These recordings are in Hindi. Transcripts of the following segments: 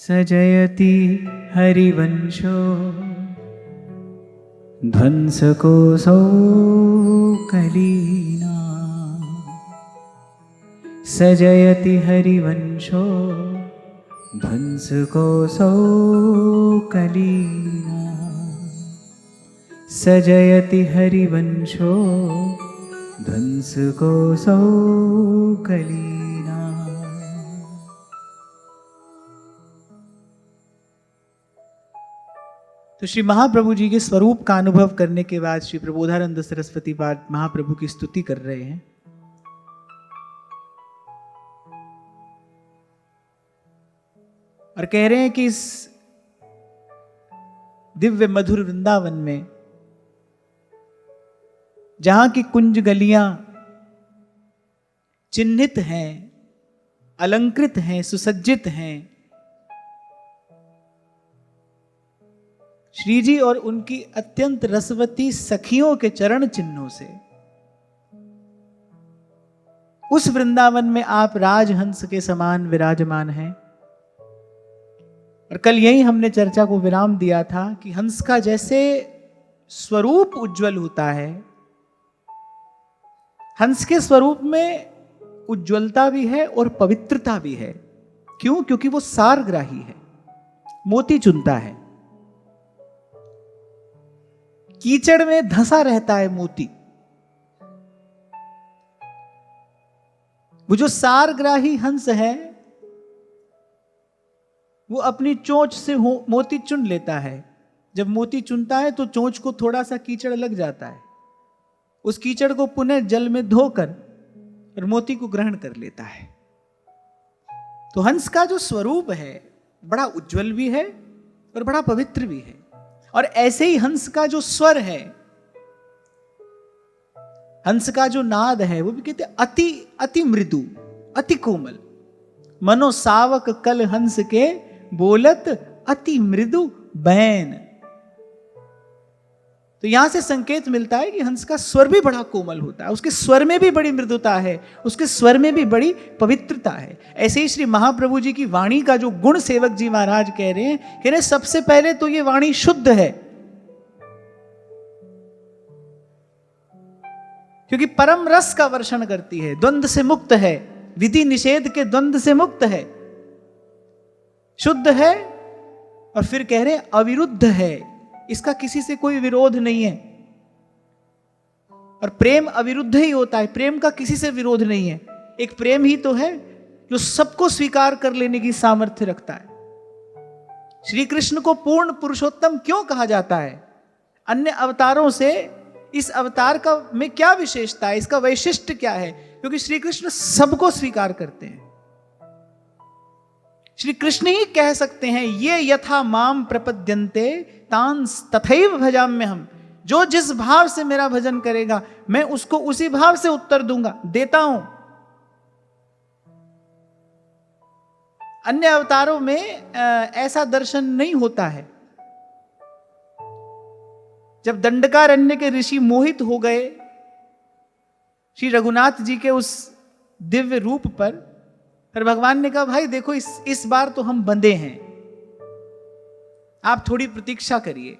सजयति हरिवंशो ध्वंसकोऽसौ कलीना। सजयति हरिवंशो ध्वंसकोऽसौ कलीना। सजयति हरिवंशो ध्वंसकोऽसौ कलीना। तो श्री महाप्रभु जी के स्वरूप का अनुभव करने के बाद श्री प्रबोधानंद सरस्वती पाद महाप्रभु की स्तुति कर रहे हैं। और कह रहे हैं कि इस दिव्य मधुर वृंदावन में जहां की कुंज गलियां चिन्हित हैं, अलंकृत हैं, सुसज्जित हैं, श्री जी और उनकी अत्यंत रसवती सखियों के चरण चिन्हों से उस वृंदावन में आप राजहंस के समान विराजमान हैं। और कल यही हमने चर्चा को विराम दिया था कि हंस का जैसे स्वरूप उज्जवल होता है, हंस के स्वरूप में उज्जवलता भी है और पवित्रता भी है। क्यों? क्योंकि वो सारग्राही है, मोती चुनता है, कीचड़ में धंसा रहता है मोती। वो जो सारग्राही हंस है वो अपनी चोंच से मोती चुन लेता है। जब मोती चुनता है तो चोंच को थोड़ा सा कीचड़ लग जाता है, उस कीचड़ को पुनः जल में धोकर और मोती को ग्रहण कर लेता है। तो हंस का जो स्वरूप है बड़ा उज्जवल भी है और बड़ा पवित्र भी है। और ऐसे ही हंस का जो स्वर है, हंस का जो नाद है, वो भी कहते अति अति मृदु, अति कोमल। मनो सावक कल हंस के बोलत अति मृदु बैन। तो यहां से संकेत मिलता है कि हंस का स्वर भी बड़ा कोमल होता है, उसके स्वर में भी बड़ी मृदुता है, उसके स्वर में भी बड़ी पवित्रता है। ऐसे ही श्री महाप्रभु जी की वाणी का जो गुण सेवक जी महाराज कह रहे हैं, सबसे पहले तो ये वाणी शुद्ध है, क्योंकि परम रस का वर्षण करती है, द्वंद्व से मुक्त है, विधि निषेध के द्वंद्व से मुक्त है, शुद्ध है। और फिर कह रहे हैं अविरुद्ध है, इसका किसी से कोई विरोध नहीं है। और प्रेम अविरुद्ध ही होता है, प्रेम का किसी से विरोध नहीं है। एक प्रेम ही तो है जो सबको स्वीकार कर लेने की सामर्थ्य रखता है। श्री कृष्ण को पूर्ण पुरुषोत्तम क्यों कहा जाता है? अन्य अवतारों से इस अवतार का में क्या विशेषता है, इसका वैशिष्ट्य क्या है? क्योंकि श्री कृष्ण सबको स्वीकार करते हैं। श्री कृष्ण ही कह सकते हैं ये यथा माम प्रपद्यन्ते तान तथैव भजाम्य हम। जो जिस भाव से मेरा भजन करेगा मैं उसको उसी भाव से उत्तर दूंगा, देता हूं। अन्य अवतारों में ऐसा दर्शन नहीं होता है। जब दंडकारण्य के ऋषि मोहित हो गए श्री रघुनाथ जी के उस दिव्य रूप पर, फिर भगवान ने कहा भाई देखो इस बार तो हम बंधे हैं, आप थोड़ी प्रतीक्षा करिए,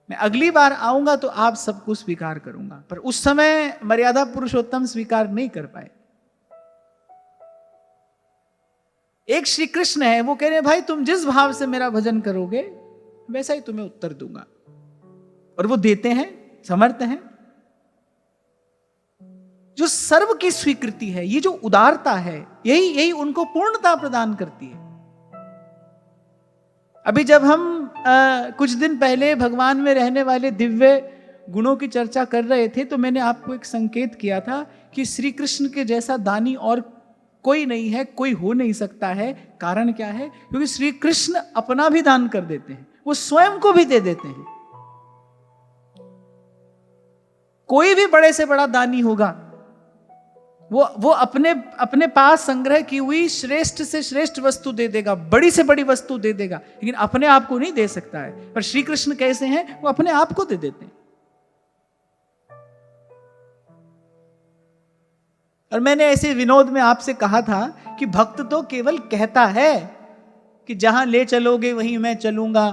मैं अगली बार आऊंगा तो आप सबको स्वीकार करूंगा। पर उस समय मर्यादा पुरुषोत्तम स्वीकार नहीं कर पाए। एक श्री कृष्ण है, वो कह रहे हैं भाई तुम जिस भाव से मेरा भजन करोगे वैसा ही तुम्हें उत्तर दूंगा। और वो देते हैं, समर्थ हैं। जो सर्व की स्वीकृति है, ये जो उदारता है, यही उनको पूर्णता प्रदान करती है। अभी जब हम कुछ दिन पहले भगवान में रहने वाले दिव्य गुणों की चर्चा कर रहे थे तो मैंने आपको एक संकेत किया था कि श्री कृष्ण के जैसा दानी और कोई नहीं है, कोई हो नहीं सकता है। कारण क्या है? क्योंकि श्री कृष्ण अपना भी दान कर देते हैं, वो स्वयं को भी दे देते हैं। कोई भी बड़े से बड़ा दानी होगा, वो अपने पास संग्रह की हुई श्रेष्ठ से श्रेष्ठ वस्तु दे देगा, बड़ी से बड़ी वस्तु दे देगा, लेकिन अपने आप को नहीं दे सकता है। पर श्री कृष्ण कैसे हैं? वो अपने आप को दे देते हैं। और मैंने ऐसे विनोद में आपसे कहा था कि भक्त तो केवल कहता है कि जहां ले चलोगे वहीं मैं चलूंगा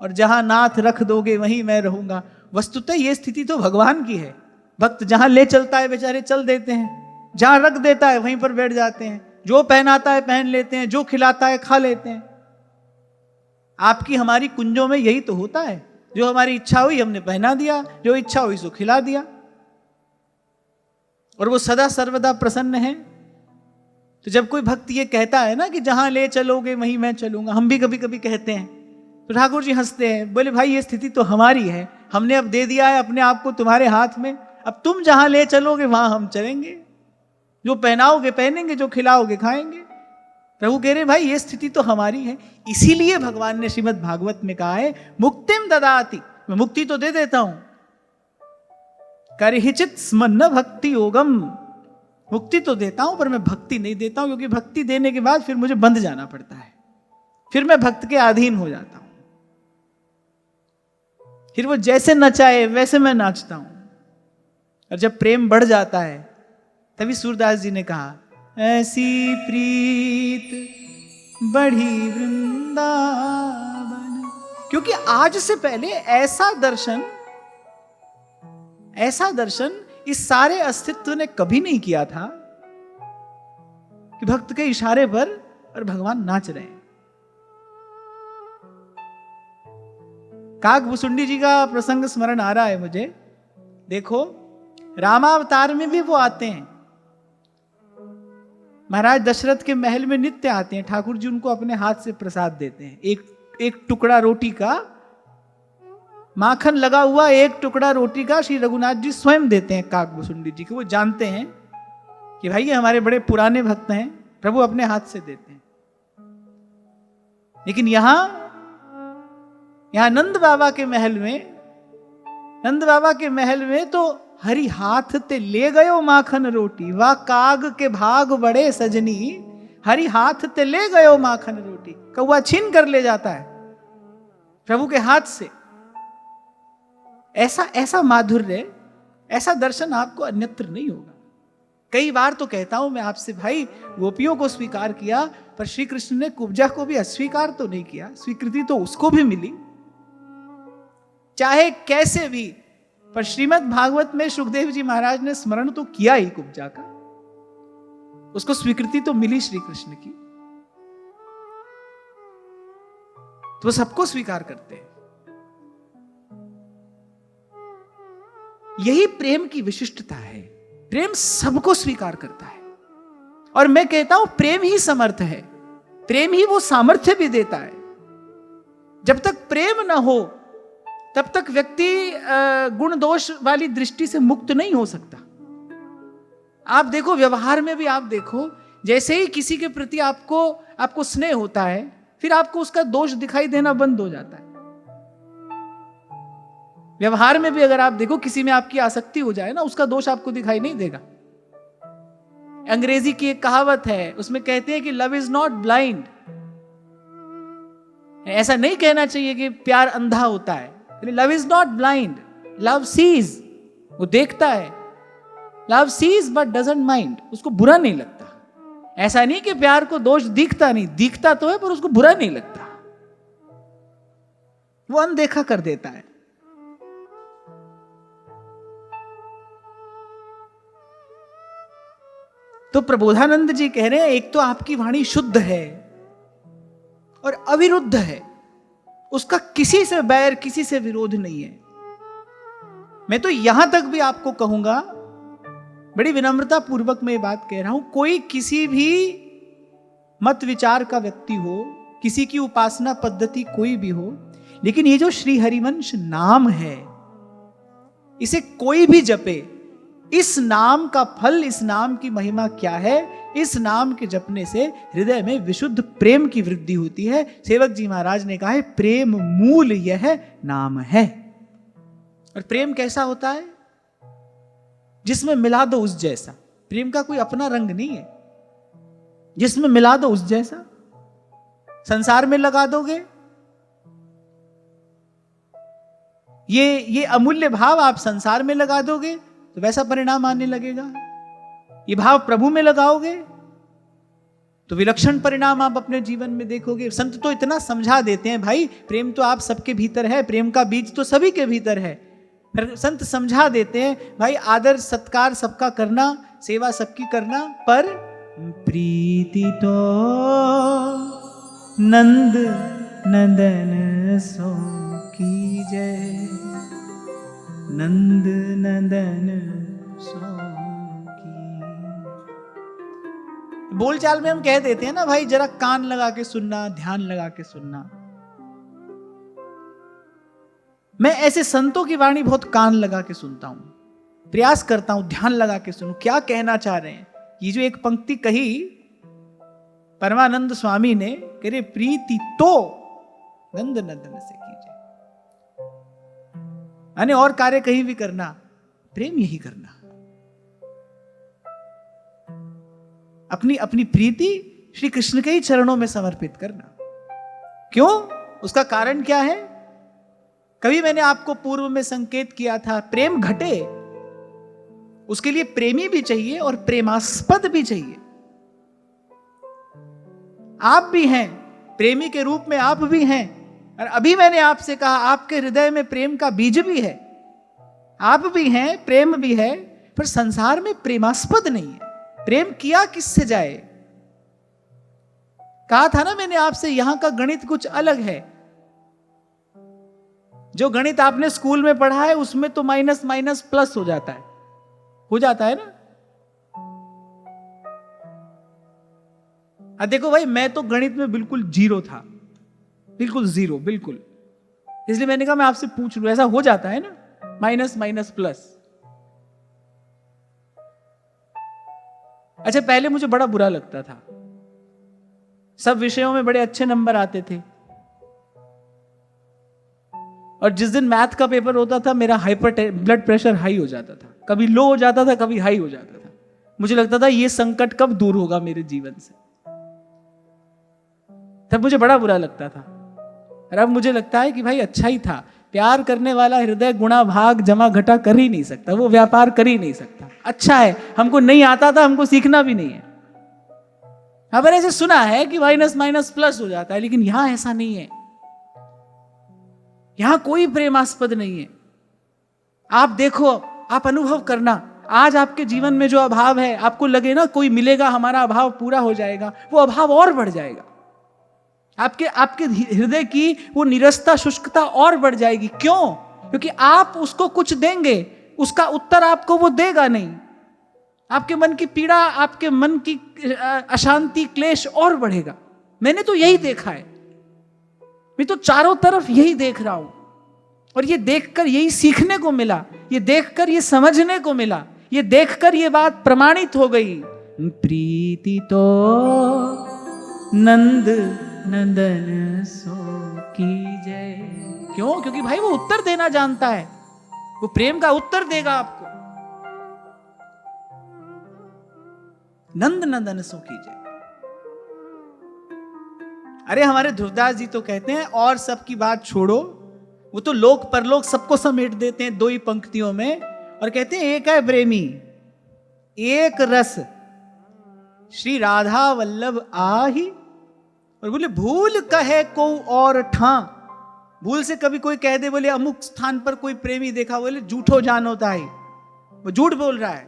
और जहां नाथ रख दोगे वहीं मैं रहूंगा। वस्तुतः ये स्थिति तो भगवान की है। भक्त जहां ले चलता है बेचारे चल देते हैं, जहां रख देता है वहीं पर बैठ जाते हैं, जो पहनाता है पहन लेते हैं, जो खिलाता है खा लेते हैं। आपकी हमारी कुंजों में यही तो होता है, जो हमारी इच्छा हुई हमने पहना दिया, जो इच्छा हुई सो खिला दिया, और वो सदा सर्वदा प्रसन्न है। तो जब कोई भक्त ये कहता है ना कि जहां ले चलोगे वहीं मैं चलूंगा, हम भी कभी कभी कहते हैं, तो ठाकुर जी हंसते हैं, बोले भाई ये स्थिति तो हमारी है, हमने अब दे दिया है अपने आप को तुम्हारे हाथ में, अब तुम जहां ले चलोगे वहां हम चलेंगे, जो पहनाओगे पहनेंगे, जो खिलाओगे खाएंगे। प्रभु कह रहे भाई ये स्थिति तो हमारी है। इसीलिए भगवान ने श्रीमद् भागवत में कहा है मुक्तिम ददाति, मैं मुक्ति तो दे देता हूं, करहिचित स्मन्न भक्ति योगम, मुक्ति तो देता हूं पर मैं भक्ति नहीं देता हूं, क्योंकि भक्ति देने के बाद फिर मुझे बंध जाना पड़ता है, फिर मैं भक्त के अधीन हो जाता हूं, फिर वो जैसे नचाए वैसे मैं नाचता हूं। और जब प्रेम बढ़ जाता है तभी सूरदास जी ने कहा ऐसी प्रीत बढ़ी वृंदावन, क्योंकि आज से पहले ऐसा दर्शन इस सारे अस्तित्व ने कभी नहीं किया था कि भक्त के इशारे पर और भगवान नाच रहे हैं। काकभुसुंडी जी का प्रसंग स्मरण आ रहा है मुझे। देखो रामावतार में भी वो आते हैं, महाराज दशरथ के महल में नित्य आते हैं, ठाकुर जी उनको अपने हाथ से प्रसाद देते हैं, एक टुकड़ा रोटी का, माखन लगा हुआ एक टुकड़ा रोटी का श्री रघुनाथ जी स्वयं देते हैं काकभुसुंडी जी को। वो जानते हैं कि भाई ये हमारे बड़े पुराने भक्त हैं, प्रभु अपने हाथ से देते हैं। लेकिन यहां नंद बाबा के महल में तो हरि हाथ ते ले गयो माखन रोटी, वाह काग के भाग बड़े सजनी, हरि हाथ ते ले गयो माखन रोटी, कौआ छीन कर ले जाता है प्रभु के हाथ से। ऐसा माधुर्य, ऐसा दर्शन आपको अन्यत्र नहीं होगा। कई बार तो कहता हूं मैं आपसे, भाई गोपियों को स्वीकार किया पर श्री कृष्ण ने कुब्जा को भी अस्वीकार तो नहीं किया, स्वीकृति तो उसको भी मिली चाहे कैसे भी। पर श्रीमद् भागवत में सुखदेव जी महाराज ने स्मरण तो किया ही कुब्जा का, उसको स्वीकृति तो मिली श्री कृष्ण की, तो वो सबको स्वीकार करते हैं। यही प्रेम की विशिष्टता है, प्रेम सबको स्वीकार करता है। और मैं कहता हूं प्रेम ही समर्थ है, प्रेम ही वो सामर्थ्य भी देता है। जब तक प्रेम ना हो तब तक व्यक्ति गुण दोष वाली दृष्टि से मुक्त नहीं हो सकता। आप देखो व्यवहार में भी आप देखो, जैसे ही किसी के प्रति आपको स्नेह होता है फिर आपको उसका दोष दिखाई देना बंद हो जाता है। व्यवहार में भी अगर आप देखो किसी में आपकी आसक्ति हो जाए ना, उसका दोष आपको दिखाई नहीं देगा। अंग्रेजी की एक कहावत है, उसमें कहते हैं कि लव इज नॉट ब्लाइंड। ऐसा नहीं कहना चाहिए कि प्यार अंधा होता है। Love is not blind, love sees, वो देखता है, love sees but doesn't mind, उसको बुरा नहीं लगता। ऐसा नहीं कि प्यार को दोष दिखता नहीं, दिखता तो है पर उसको बुरा नहीं लगता, वो अनदेखा कर देता है। तो प्रबोधानंद जी कह रहे हैं एक तो आपकी वाणी शुद्ध है और अविरुद्ध है, उसका किसी से बैर किसी से विरोध नहीं है। मैं तो यहां तक भी आपको कहूंगा, बड़ी विनम्रता पूर्वक मैं ये बात कह रहा हूं, कोई किसी भी मत विचार का व्यक्ति हो, किसी की उपासना पद्धति कोई भी हो, लेकिन ये जो श्री हरिवंश नाम है इसे कोई भी जपे, इस नाम का फल, इस नाम की महिमा क्या है, इस नाम के जपने से हृदय में विशुद्ध प्रेम की वृद्धि होती है। सेवक जी महाराज ने कहा है प्रेम मूल यह नाम है। और प्रेम कैसा होता है? जिसमें मिला दो उस जैसा। प्रेम का कोई अपना रंग नहीं है, जिसमें मिला दो उस जैसा। संसार में लगा दोगे ये अमूल्य भाव आप संसार में लगा दोगे तो वैसा परिणाम आने लगेगा। ये भाव प्रभु में लगाओगे तो विलक्षण परिणाम आप अपने जीवन में देखोगे। संत तो इतना समझा देते हैं, भाई प्रेम तो आप सबके भीतर है, प्रेम का बीज तो सभी के भीतर है। फिर संत समझा देते हैं, भाई आदर सत्कार सबका करना, सेवा सबकी करना, पर प्रीति तो नंद नंदन सो कीजे, नंद नंदन सो की। बोलचाल में हम कह देते हैं ना, भाई जरा कान लगा के सुनना, ध्यान लगा के सुनना। मैं ऐसे संतों की वाणी बहुत कान लगा के सुनता हूं, प्रयास करता हूं ध्यान लगा के सुनूं क्या कहना चाह रहे हैं। ये जो एक पंक्ति कही परमानंद स्वामी ने, कह रहे प्रीति तो नंद नंदन से कीजिए, यानी और कार्य कहीं भी करना, प्रेम यही करना। अपनी अपनी प्रीति श्री कृष्ण के ही चरणों में समर्पित करना। क्यों? उसका कारण क्या है? कभी मैंने आपको पूर्व में संकेत किया था, प्रेम घटे उसके लिए प्रेमी भी चाहिए और प्रेमास्पद भी चाहिए। आप भी हैं, प्रेमी के रूप में आप भी हैं, और अभी मैंने आपसे कहा आपके हृदय में प्रेम का बीज भी है, आप भी हैं, प्रेम भी है, पर संसार में प्रेमास्पद नहीं है। प्रेम किया किससे जाए? कहा था ना मैंने आपसे, यहां का गणित कुछ अलग है। जो गणित आपने स्कूल में पढ़ा है उसमें तो माइनस माइनस प्लस हो जाता है ना। देखो भाई, मैं तो गणित में बिल्कुल जीरो था, बिल्कुल जीरो, बिल्कुल। इसलिए मैंने कहा मैं आपसे पूछ लूं, ऐसा हो जाता है ना, माइनस माइनस प्लस। अच्छा, पहले मुझे बड़ा बुरा लगता था, सब विषयों में बड़े अच्छे नंबर आते थे, और जिस दिन मैथ का पेपर होता था मेरा ब्लड प्रेशर हाई हो जाता था, कभी लो हो जाता था, कभी हाई हो जाता था। मुझे लगता था ये संकट कब दूर होगा मेरे जीवन से। तब मुझे बड़ा बुरा लगता था, और अब मुझे लगता है कि भाई अच्छा ही था। प्यार करने वाला हृदय गुणा भाग जमा घटा कर ही नहीं सकता, वो व्यापार कर ही नहीं सकता। अच्छा है, हमको नहीं आता था, हमको सीखना भी नहीं है। अब ऐसे सुना है कि माइनस माइनस प्लस हो जाता है, लेकिन यहां ऐसा नहीं है, यहां कोई प्रेमास्पद नहीं है। आप देखो, आप अनुभव करना, आज आपके जीवन में जो अभाव है, आपको लगे ना कोई मिलेगा हमारा अभाव पूरा हो जाएगा, वो अभाव और बढ़ जाएगा। आपके हृदय की वो निरस्ता, शुष्कता और बढ़ जाएगी। क्यों? क्योंकि आप उसको कुछ देंगे, उसका उत्तर आपको वो देगा नहीं। आपके मन की पीड़ा, आपके मन की अशांति, क्लेश और बढ़ेगा। मैंने तो यही देखा है, मैं तो चारों तरफ यही देख रहा हूं, और ये देखकर यही सीखने को मिला, ये देखकर ये समझने को मिला, ये देखकर ये बात प्रमाणित हो गई। प्रीति तो नंद नंदन सो कीजे। क्यों? क्योंकि भाई वो उत्तर देना जानता है, वो प्रेम का उत्तर देगा आपको। नंद नंदन सो कीजे। अरे हमारे ध्रुवदास जी तो कहते हैं, और सबकी बात छोड़ो, वो तो लोक परलोक सबको समेट देते हैं दो ही पंक्तियों में, और कहते हैं एक है प्रेमी, एक रस, श्री राधा वल्लभ आही। और बोले भूल कहे को और ठा, भूल से कभी कोई कह दे बोले अमुक स्थान पर कोई प्रेमी देखा, बोले झूठो जान होता है, वो झूठ बोल रहा है,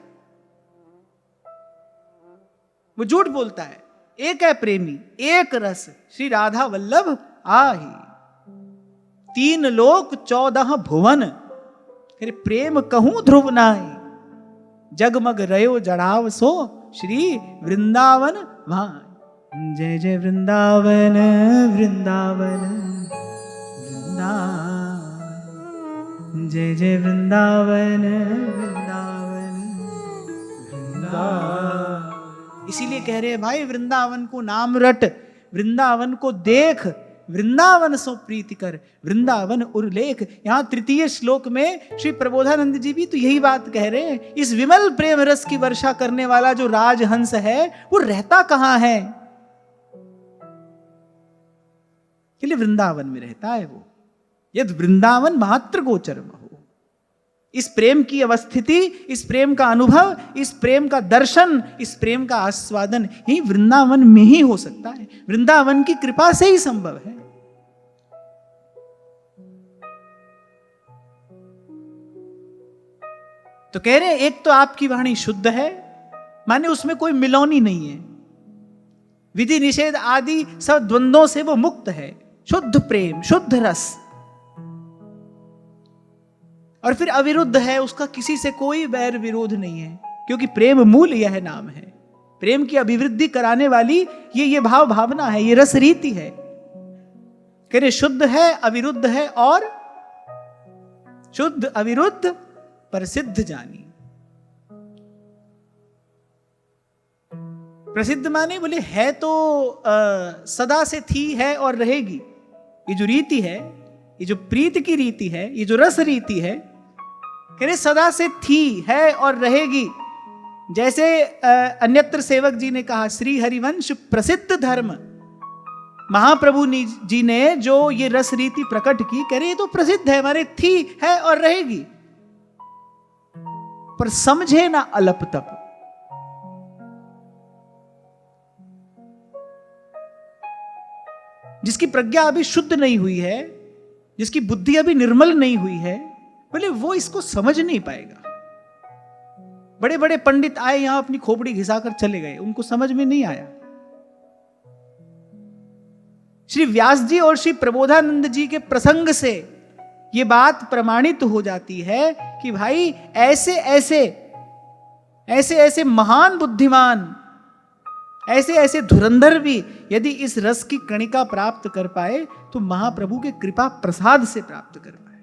वो झूठ बोलता है। एक है प्रेमी, एक रस, श्री राधा वल्लभ आही। तीन लोक 14 भुवन, फिर प्रेम कहूं ध्रुव नाई। जगमग रयो जड़ाव सो, श्री वृंदावन भाई। जय जय वृंदावन वृंदावन वृंदावन, जय जय वृंदावन वृंदावन वृंदावन। इसीलिए कह रहे हैं भाई, वृंदावन को नाम रट, वृंदावन को देख, वृंदावन सो प्रीति कर, वृंदावन उर्लेख। यहां तृतीय श्लोक में श्री प्रबोधानंद जी भी तो यही बात कह रहे हैं। इस विमल प्रेम रस की वर्षा करने वाला जो राजहंस है, वो रहता कहां है? के लिए वृंदावन में रहता है वो। यद वृंदावन मात्र गोचर हो, इस प्रेम की अवस्थिति, इस प्रेम का अनुभव, इस प्रेम का दर्शन, इस प्रेम का आस्वादन ही वृंदावन में ही हो सकता है, वृंदावन की कृपा से ही संभव है। तो कह रहे हैं एक तो आपकी वाणी शुद्ध है, माने उसमें कोई मिलौनी नहीं है, विधि निषेध आदि सब द्वंद्वों से वो मुक्त है, शुद्ध प्रेम, शुद्ध रस। और फिर अविरुद्ध है, उसका किसी से कोई वैर विरोध नहीं है, क्योंकि प्रेम मूल यह नाम है। प्रेम की अभिवृद्धि कराने वाली ये भाव भावना है, ये रस रीति है। कह रहे शुद्ध है, अविरुद्ध है, और शुद्ध अविरुद्ध प्रसिद्ध जानी। प्रसिद्ध माने बोले है तो सदा से थी, है और रहेगी। ये जो रीति है, ये जो प्रीत की रीति है, ये जो रस रीति है, कह रहे सदा से थी, है और रहेगी। जैसे अन्यत्र सेवक जी ने कहा, श्री हरिवंश प्रसिद्ध धर्म, महाप्रभु जी ने जो ये रस रीति प्रकट की, कह रहे ये तो प्रसिद्ध है, हमारे थी, है और रहेगी। पर समझे ना अलप तप। जिसकी प्रज्ञा अभी शुद्ध नहीं हुई है, जिसकी बुद्धि अभी निर्मल नहीं हुई है, बोले वो इसको समझ नहीं पाएगा। बड़े बड़े पंडित आए यहां, अपनी खोपड़ी घिसाकर चले गए, उनको समझ में नहीं आया। श्री व्यास जी और श्री प्रबोधानंद जी के प्रसंग से ये बात प्रमाणित हो जाती है कि भाई ऐसे ऐसे ऐसे ऐसे महान बुद्धिमान, ऐसे ऐसे धुरंधर भी यदि इस रस की कणिका प्राप्त कर पाए तो महाप्रभु के कृपा प्रसाद से प्राप्त कर पाए,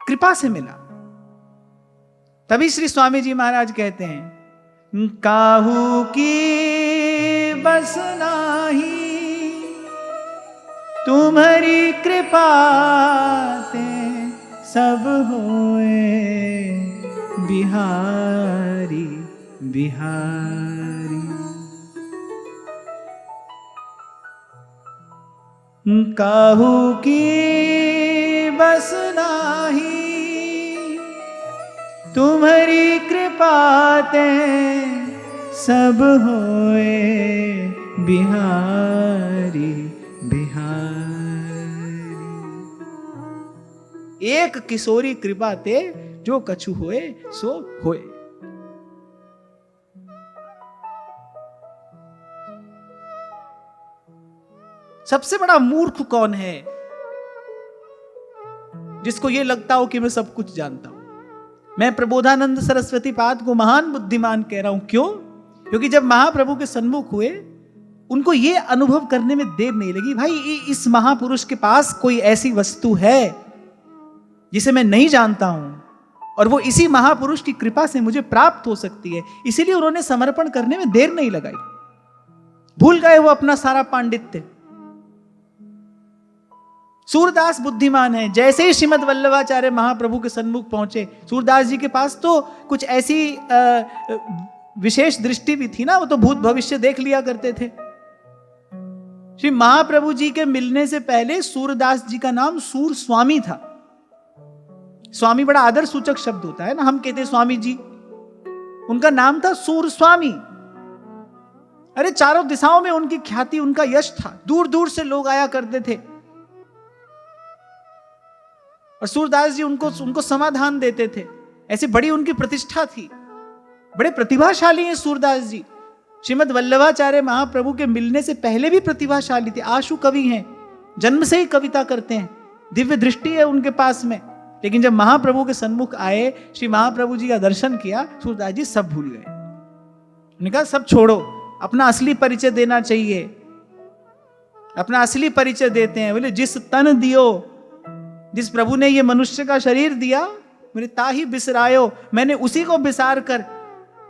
कृपा से मिला। तभी श्री स्वामी जी महाराज कहते हैं, काहू की बस नाही तुम्हारी कृपा ते सब होए बिहारी बिहारी। काहू की बस नाही तुम्हारी कृपा ते सब होए बिहारी बिहारी। एक किशोरी कृपा ते जो कछु होए सो होए। सबसे बड़ा मूर्ख कौन है जिसको यह लगता हो कि मैं सब कुछ जानता हूं? मैं प्रबोधानंद सरस्वती पाद को महान बुद्धिमान कह रहा हूं। क्यों? क्योंकि जब महाप्रभु के सन्मुख हुए, उनको यह अनुभव करने में देर नहीं लगी, भाई इस महापुरुष के पास कोई ऐसी वस्तु है जिसे मैं नहीं जानता हूं, और वो इसी महापुरुष की कृपा से मुझे प्राप्त हो सकती है। इसीलिए उन्होंने समर्पण करने में देर नहीं लगाई। भूल गए वो अपना सारा पांडित्य। सूरदास बुद्धिमान है, जैसे ही श्रीमद् वल्लभाचार्य महाप्रभु के सन्मुख पहुंचे, सूरदास जी के पास तो कुछ ऐसी विशेष दृष्टि भी थी ना, वो तो भूत भविष्य देख लिया करते थे। श्री महाप्रभु जी के मिलने से पहले सूरदास जी का नाम सूर स्वामी था। स्वामी बड़ा आदर सूचक शब्द होता है ना, हम कहते हैं स्वामी जी, उनका नाम था सूर स्वामी। अरे चारों दिशाओं में उनकी ख्याति, उनका यश था, दूर दूर से लोग आया करते थे और सूरदास जी उनको समाधान देते थे। ऐसी बड़ी उनकी प्रतिष्ठा थी, बड़े प्रतिभाशाली हैं सूरदास जी। श्रीमद् वल्लभाचार्य महाप्रभु के मिलने से पहले भी प्रतिभाशाली थे, आशु कवि हैं, जन्म से ही कविता करते हैं, दिव्य दृष्टि है उनके पास में। लेकिन जब महाप्रभु के सन्मुख आए, श्री महाप्रभु जी का दर्शन किया, सूरदास जी सब भूल गए। उन्होंने कहा सब छोड़ो, अपना असली परिचय देना चाहिए। अपना असली परिचय देते हैं। बोले जिस तन दियो, जिस प्रभु ने ये मनुष्य का शरीर दिया, मेरे ताही बिसरायो, मैंने उसी को बिसार कर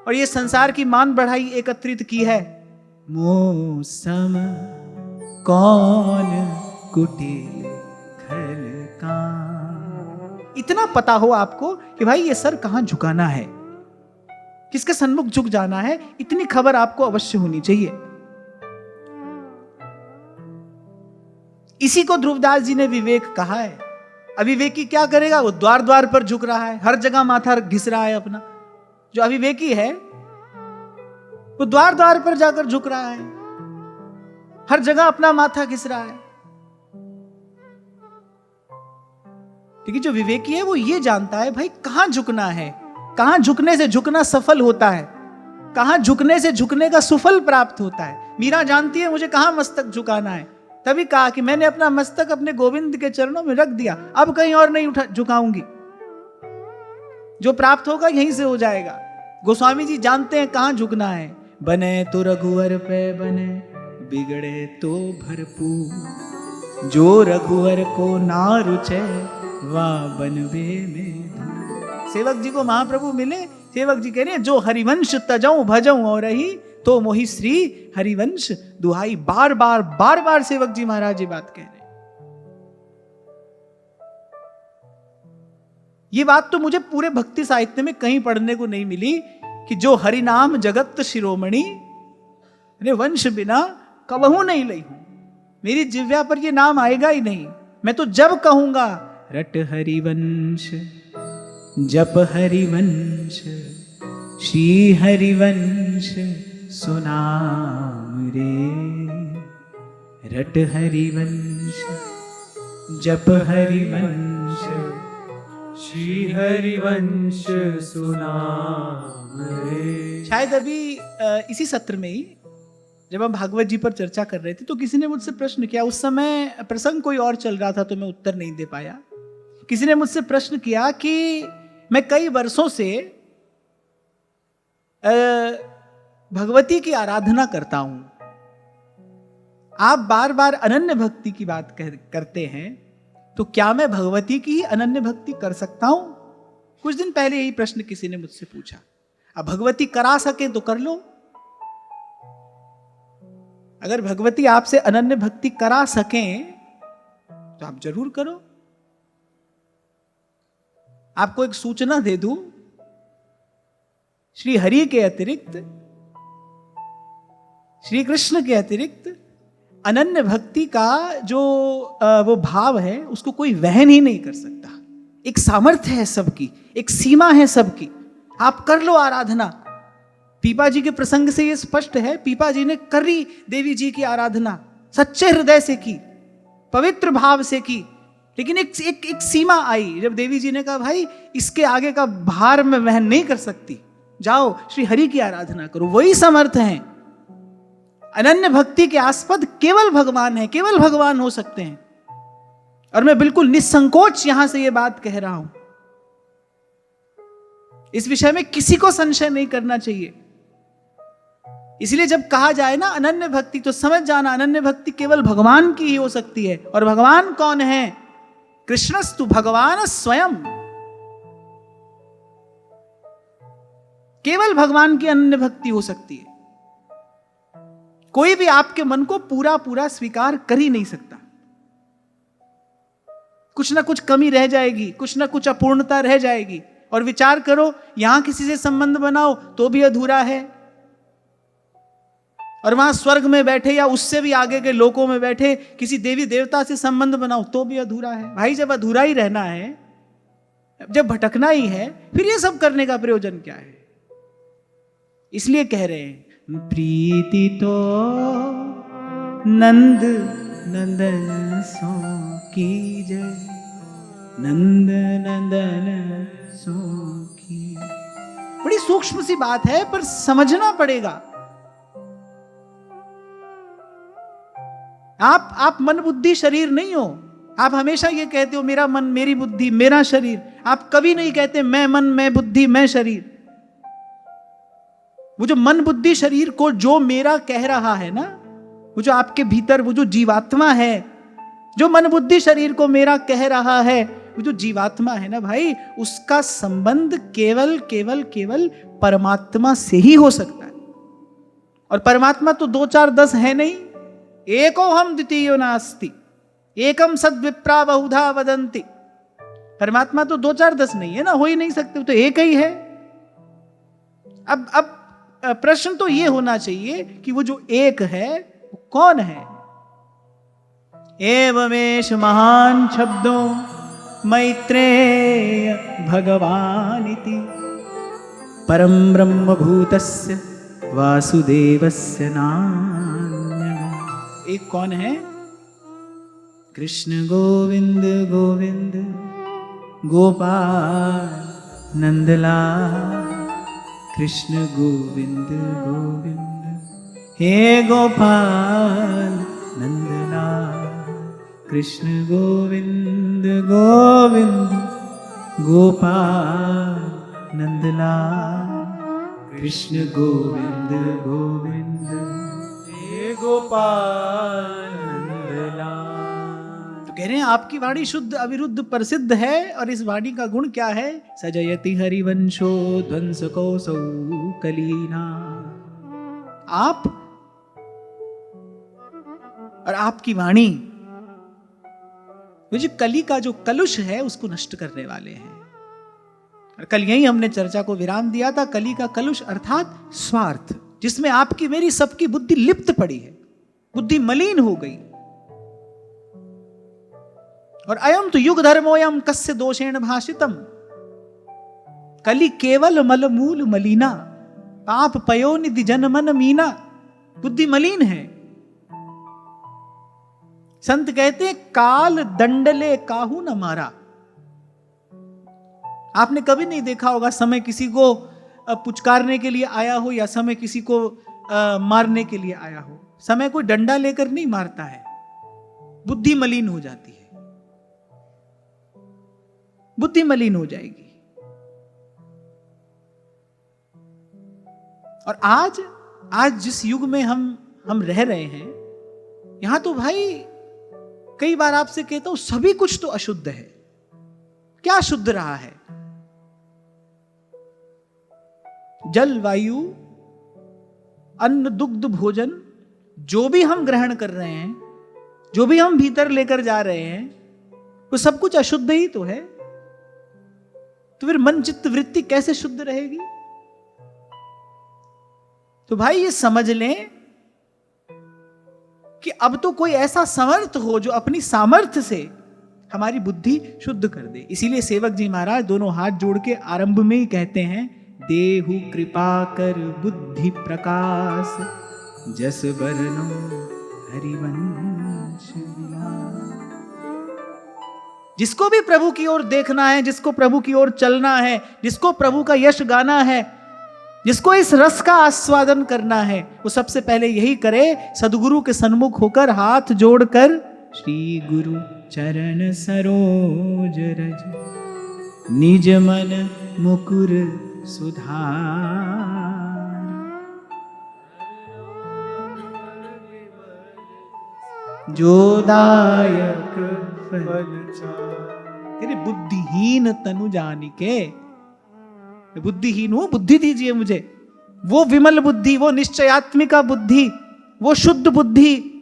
और ये संसार की मान बढ़ाई एकत्रित की है। मौसम कौन कुटिल खल का। इतना पता हो आपको कि भाई ये सर कहां झुकाना है, किसके सन्मुख झुक जाना है, इतनी खबर आपको अवश्य होनी चाहिए। इसी को ध्रुवदास जी ने विवेक कहा है। अविवेकी क्या करेगा? वो द्वार द्वार पर झुक रहा है, हर जगह माथा घिस रहा है अपना। जो अविवेकी है वो द्वार द्वार पर जाकर झुक रहा है, हर जगह अपना माथा घिस रहा है। लेकिन जो विवेकी है वो ये जानता है भाई कहां झुकना है, कहां झुकने से झुकना सफल होता है, कहां झुकने से झुकने का सुफल प्राप्त होता है। मीरा जानती है मुझे कहां मस्तक झुकाना है, तभी कहा कि मैंने अपना मस्तक अपने गोविंद के चरणों में रख दिया, अब कहीं और नहीं उठा झुकाऊंगी, जो प्राप्त होगा यहीं से हो जाएगा। गोस्वामी जी जानते हैं कहां झुकना है। बने तो रघुवर पे बने, बिगड़े तो भरपूर, जो रघुवर को ना रुचे वह बनवे में। सेवक जी को महाप्रभु मिले, सेवक जी कह रहे हैं जो हरिवंश तजऊं भजऊं और रही, तो मोहि श्री हरिवंश दुहाई। बार बार सेवक जी महाराज ये बात कह रहे हैं। ये बात तो मुझे पूरे भक्ति साहित्य में कहीं पढ़ने को नहीं मिली कि जो हरि नाम जगत शिरोमणि, अरे वंश बिना कबहू नहीं लई हूं। मेरी जिह्वा पर ये नाम आएगा ही नहीं। मैं तो जब कहूंगा रट हरिवंश, जप हरिवंश, श्री हरिवंश सुनाम रे। रट हरिवंश, जप हरिवंश, श्री हरिवंश सुनाम रे। शायद अभी इसी सत्र में ही जब हम भागवत जी पर चर्चा कर रहे थे तो किसी ने मुझसे प्रश्न किया। उस समय प्रसंग कोई और चल रहा था तो मैं उत्तर नहीं दे पाया। किसी ने मुझसे प्रश्न किया कि मैं कई वर्षों से भगवती की आराधना करता हूं, आप बार बार अनन्य भक्ति की बात करते हैं, तो क्या मैं भगवती की ही अनन्य भक्ति कर सकता हूं? कुछ दिन पहले यही प्रश्न किसी ने मुझसे पूछा। अब भगवती करा सके तो कर लो, अगर भगवती आपसे अनन्य भक्ति करा सकें तो आप जरूर करो। आपको एक सूचना दे दूं, श्री हरि के अतिरिक्त, श्री कृष्ण के अतिरिक्त अनन्य भक्ति का जो वो भाव है उसको कोई वहन ही नहीं कर सकता। एक सामर्थ्य है सबकी, एक सीमा है सबकी। आप कर लो आराधना। पीपा जी के प्रसंग से ये स्पष्ट है, पीपा जी ने करी देवी जी की आराधना, सच्चे हृदय से की, पवित्र भाव से की। लेकिन एक सीमा आई जब देवी जी ने कहा भाई इसके आगे का भार मैं वहन नहीं कर सकती, जाओ श्री हरि की आराधना करो। वही समर्थ हैं। अनन्य भक्ति के आस्पद केवल भगवान है, केवल भगवान हो सकते हैं। और मैं बिल्कुल निसंकोच यहां से यह बात कह रहा हूं। इस विषय में किसी को संशय नहीं करना चाहिए। इसलिए जब कहा जाए ना अनन्य भक्ति, तो समझ जाना अनन्य भक्ति केवल भगवान की ही हो सकती है। और भगवान कौन है? कृष्णस्तु भगवान स्वयं। केवल भगवान की अनन्य भक्ति हो सकती है। कोई भी आपके मन को पूरा पूरा स्वीकार कर ही नहीं सकता। कुछ ना कुछ कमी रह जाएगी, कुछ ना कुछ अपूर्णता रह जाएगी। और विचार करो, यहां किसी से संबंध बनाओ तो भी अधूरा है, और वहां स्वर्ग में बैठे या उससे भी आगे के लोकों में बैठे किसी देवी देवता से संबंध बनाओ तो भी अधूरा है। भाई जब अधूरा ही रहना है, जब भटकना ही है, फिर ये सब करने का प्रयोजन क्या है? इसलिए कह रहे हैं प्रीति तो नंद नंदन सो कीजय, नंद नंदन सो की। बड़ी सूक्ष्म सी बात है पर समझना पड़ेगा। आप मन बुद्धि शरीर नहीं हो। आप हमेशा ये कहते हो मेरा मन, मेरी बुद्धि, मेरा शरीर। आप कभी नहीं कहते मैं मन, मैं बुद्धि, मैं शरीर। वो जो मन बुद्धि शरीर को जो मेरा कह रहा है ना, वो जो आपके भीतर वो जो जीवात्मा है, जो मन बुद्धि शरीर को मेरा कह रहा है, वो जो जीवात्मा है ना भाई, उसका संबंध केवल केवल केवल परमात्मा से ही हो सकता है। और परमात्मा तो 2 4 10 है नहीं। एको हम द्वितीयो नास्ति, एकम सद्विप्रा बहुधा वदंति। परमात्मा तो 2 4 10 नहीं है ना, हो ही नहीं सकते, तो एक ही है। अब प्रश्न तो ये होना चाहिए कि वो जो एक है वो कौन है? एवमेश महान शब्दों मैत्रेय भगवानिति परम ब्रह्म भूतस्य वासुदेवस्य नान्यः। एक कौन है? कृष्ण गोविंद गोविंद गोपाल नंदलाल, कृष्ण गोविंद गोविंद हे गोपाल नंदलाल, कृष्ण गोविंद गोविंद गोपाल नंदलाल, कृष्ण गोविंद गोविंद हे गोपाल नंदलाल। तो कह रहे हैं आपकी वाणी शुद्ध अविरुद्ध प्रसिद्ध है, और इस वाणी का गुण क्या है? सजयति हरिवंशो ध्वंस कौसौ कलीना। आप और आपकी वाणी जो कली का जो कलुष है उसको नष्ट करने वाले हैं। और कल यही हमने चर्चा को विराम दिया था। कली का कलुष अर्थात स्वार्थ, जिसमें आपकी मेरी सबकी बुद्धि लिप्त पड़ी है, बुद्धि मलिन हो गई। और अयम तो युग धर्मोयम कस्य दोषेण भाषितम। कली केवल मल मूल मलिना, पाप पयो निधि जन मन मीना। बुद्धि मलिन है। संत कहते काल दंडले काहू न मारा। आपने कभी नहीं देखा होगा समय किसी को पुचकारने के लिए आया हो या समय किसी को मारने के लिए आया हो। समय कोई डंडा लेकर नहीं मारता है, बुद्धि मलिन हो जाती है, बुद्धि मलिन हो जाएगी। और आज जिस युग में हम रह रहे हैं, यहां तो भाई कई बार आपसे कहता हूं सभी कुछ तो अशुद्ध है। क्या शुद्ध रहा है? जल, वायु, अन्न, दुग्ध, भोजन, जो भी हम ग्रहण कर रहे हैं, जो भी हम भीतर लेकर जा रहे हैं, वो सब कुछ अशुद्ध ही तो है। तो फिर मन चित्त वृत्ति कैसे शुद्ध रहेगी? तो भाई ये समझ लें कि अब तो कोई ऐसा समर्थ हो जो अपनी सामर्थ्य से हमारी बुद्धि शुद्ध कर दे। इसीलिए सेवक जी महाराज दोनों हाथ जोड़ के आरंभ में ही कहते हैं, देहु कृपा कर बुद्धि प्रकाश, जस बरनो हरिवंश विलास। जिसको भी प्रभु की ओर देखना है, जिसको प्रभु की ओर चलना है, जिसको प्रभु का यश गाना है, जिसको इस रस का आस्वादन करना है, वो सबसे पहले यही करे, सदगुरु के सन्मुख होकर हाथ जोड़कर श्री गुरु चरण सरोज रज निज मन मुकुर सुधार। जो दायक फल तेरे बुद्धिहीन तनु जानिके। बुद्धिहीन हूं, बुद्धि दीजिए मुझे, वो विमल बुद्धि, वो निश्चयात्मिका बुद्धि, वो शुद्ध बुद्धि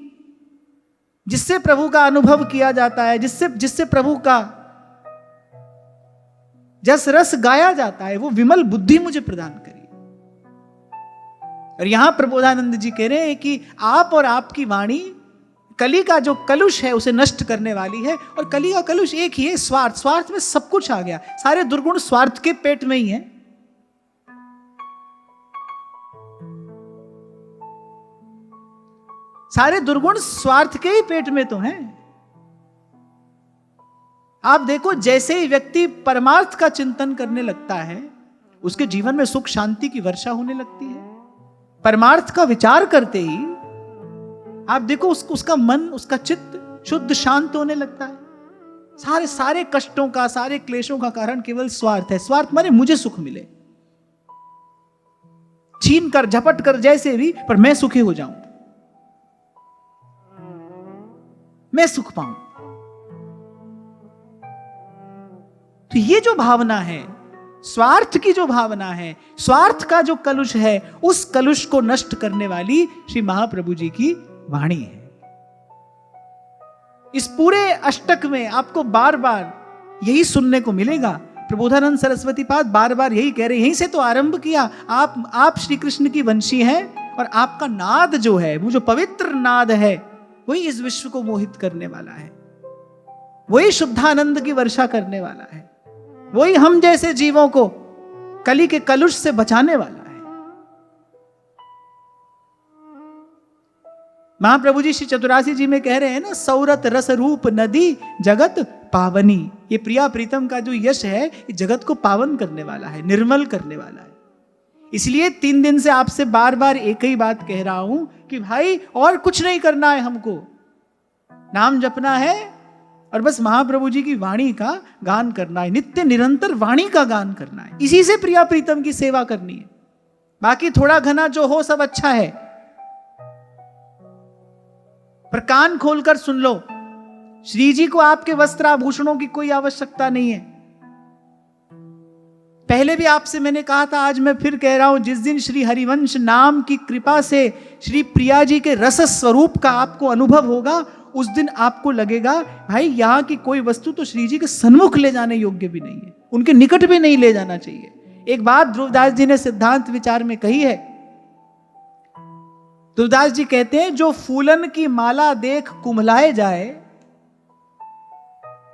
जिससे प्रभु का अनुभव किया जाता है, जिससे प्रभु का जस रस गाया जाता है, वो विमल बुद्धि मुझे प्रदान करिए। और यहां प्रबोधानंद जी कह रहे हैं कि आप और आपकी वाणी कली का जो कलुष है उसे नष्ट करने वाली है। और कली का कलुष एक ही है, स्वार्थ। स्वार्थ में सब कुछ आ गया। सारे दुर्गुण स्वार्थ के पेट में ही है। सारे दुर्गुण स्वार्थ के ही पेट में तो हैं। आप देखो, जैसे ही व्यक्ति परमार्थ का चिंतन करने लगता है, उसके जीवन में सुख शांति की वर्षा होने लगती है। परमार्थ का विचार करते ही आप देखो उसका मन, उसका चित्त शुद्ध शांत होने लगता है। सारे कष्टों का, सारे क्लेशों का कारण केवल स्वार्थ है। स्वार्थ माने मुझे सुख मिले, छीन कर झपट कर जैसे भी, पर मैं सुखी हो जाऊं, मैं सुख पाऊं। तो ये जो भावना है, स्वार्थ की जो भावना है, स्वार्थ का जो कलुष है, उस कलुष को नष्ट करने वाली श्री महाप्रभु जी की वाणी है। इस पूरे अष्टक में आपको बार बार यही सुनने को मिलेगा। प्रबोधानंद सरस्वती पाद बार बार यही कह रहे, यहीं से तो आरंभ किया। आप श्री कृष्ण की वंशी हैं, और आपका नाद जो है, वो जो पवित्र नाद है, वही इस विश्व को मोहित करने वाला है। वही शुद्धानंद की वर्षा करने वाला है, वही हम जैसे जीवों को कली के कलुष से बचाने वाला है। महाप्रभु जी श्री चतुरासी जी में कह रहे हैं ना, सौरत रस रूप नदी जगत पावनी। ये प्रिया प्रीतम का जो यश है, ये जगत को पावन करने वाला है, निर्मल करने वाला है। इसलिए 3 दिन से आपसे बार बार एक ही बात कह रहा हूं कि भाई और कुछ नहीं करना है, हमको नाम जपना है और बस महाप्रभु जी की वाणी का गान करना है, नित्य निरंतर वाणी का गान करना है। इसी से प्रिया प्रीतम की सेवा करनी है। बाकी थोड़ा घना जो हो सब अच्छा है, पर कान खोलकर सुन लो, श्री जी को आपके वस्त्र आभूषणों की कोई आवश्यकता नहीं है। पहले भी आपसे मैंने कहा था, आज मैं फिर कह रहा हूं, जिस दिन श्री हरिवंश नाम की कृपा से श्री प्रिया जी के रस स्वरूप का आपको अनुभव होगा, उस दिन आपको लगेगा भाई यहां की कोई वस्तु तो श्री जी के सन्मुख ले जाने योग्य भी नहीं है, उनके निकट भी नहीं ले जाना चाहिए। एक बात ध्रुवदास जी ने सिद्धांत विचार में कही है। ध्रुवदास जी कहते हैं, जो फूलन की माला देख कुम्हलाए जाए,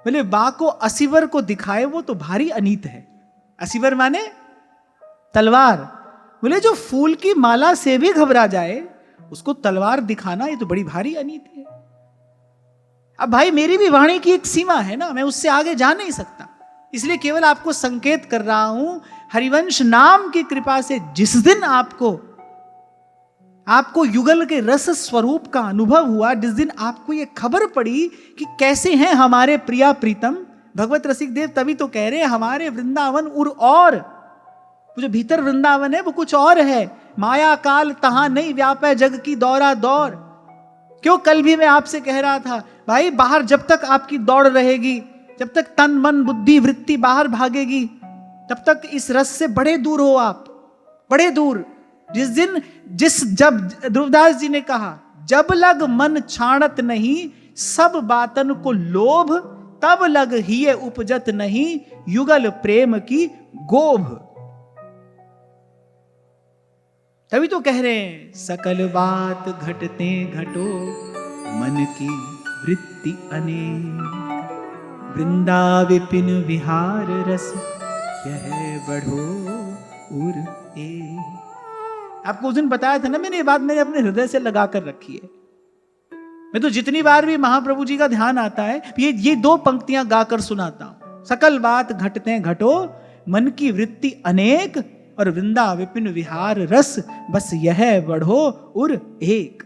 बोले बा को असीवर को दिखाए वो तो भारी अनीत है। असीवर माने तलवार। बोले जो फूल की माला से भी घबरा जाए, उसको तलवार दिखाना ये तो बड़ी भारी अनीत है। अब भाई मेरी भी वाणी की एक सीमा है ना, मैं उससे आगे जा नहीं सकता, इसलिए केवल आपको संकेत कर रहा हूं। हरिवंश नाम की कृपा से जिस दिन आपको युगल के रस स्वरूप का अनुभव हुआ, जिस दिन आपको यह खबर पड़ी कि कैसे हैं हमारे प्रिया प्रीतम, भगवत रसिक देव तभी तो कह रहे हैं हमारे वृंदावन और वो जो भीतर वृंदावन है वो कुछ और है। माया काल तहां नहीं व्यापै जग की दौरा दौर। क्यों कल भी मैं आपसे कह रहा था भाई, बाहर जब तक आपकी दौड़ रहेगी, जब तक तन मन बुद्धि वृत्ति बाहर भागेगी, तब तक इस रस से बड़े दूर हो आप, बड़े दूर। जब ध्रुवदास जी ने कहा, जब लग मन छाणत नहीं सब बातन को लोभ, तब लग हिय उपजत नहीं युगल प्रेम की गोभ। तभी तो कह रहे हैं, सकल बात घटते घटो मन की वृत्ति अनेक, वृंदा विपिन विहार रस यह बढ़ो उर एक। आपको उस दिन बताया था ना मैंने, ये बात मैंने अपने हृदय से लगा कर रखी है। मैं तो जितनी बार भी महाप्रभु जी का ध्यान आता है, ये 2 पंक्तियां गाकर सुनाता हूं। सकल बात घटते घटो मन की वृत्ति अनेक, और वृंदा विपिन विहार रस बस यह बढ़ो उर एक।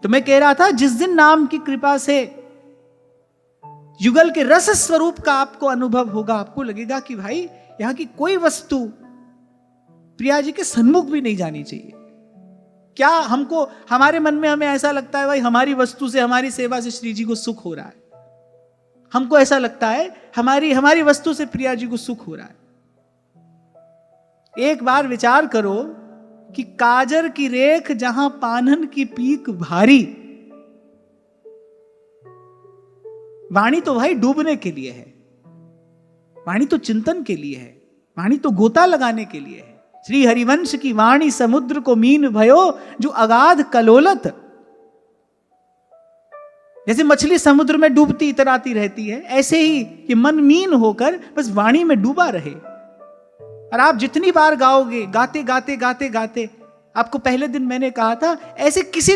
तो मैं कह रहा था, जिस दिन नाम की कृपा से युगल के रस स्वरूप का आपको अनुभव होगा, आपको लगेगा कि भाई यहां की कोई वस्तु प्रिया जी के सन्मुख भी नहीं जानी चाहिए। क्या हमको हमारे मन में हमें ऐसा लगता है भाई हमारी वस्तु से, हमारी सेवा से श्री जी को सुख हो रहा है, हमको ऐसा लगता है हमारी वस्तु से प्रिया जी को सुख हो रहा है। एक बार विचार करो कि काजर की रेख जहां पानन की पीक भारी, वाणी तो भाई डूबने के लिए है, वाणी तो चिंतन के लिए है, वाणी तो गोता लगाने के लिए है। श्री हरिवंश की वाणी समुद्र को मीन भयो जो अगाध कलोलत। जैसे मछली समुद्र में डूबती इतराती रहती है, ऐसे ही ये मन मीन होकर बस वाणी में डूबा रहे। और आप जितनी बार गाओगे, गाते गाते गाते गाते, आपको पहले दिन मैंने कहा था, ऐसे किसी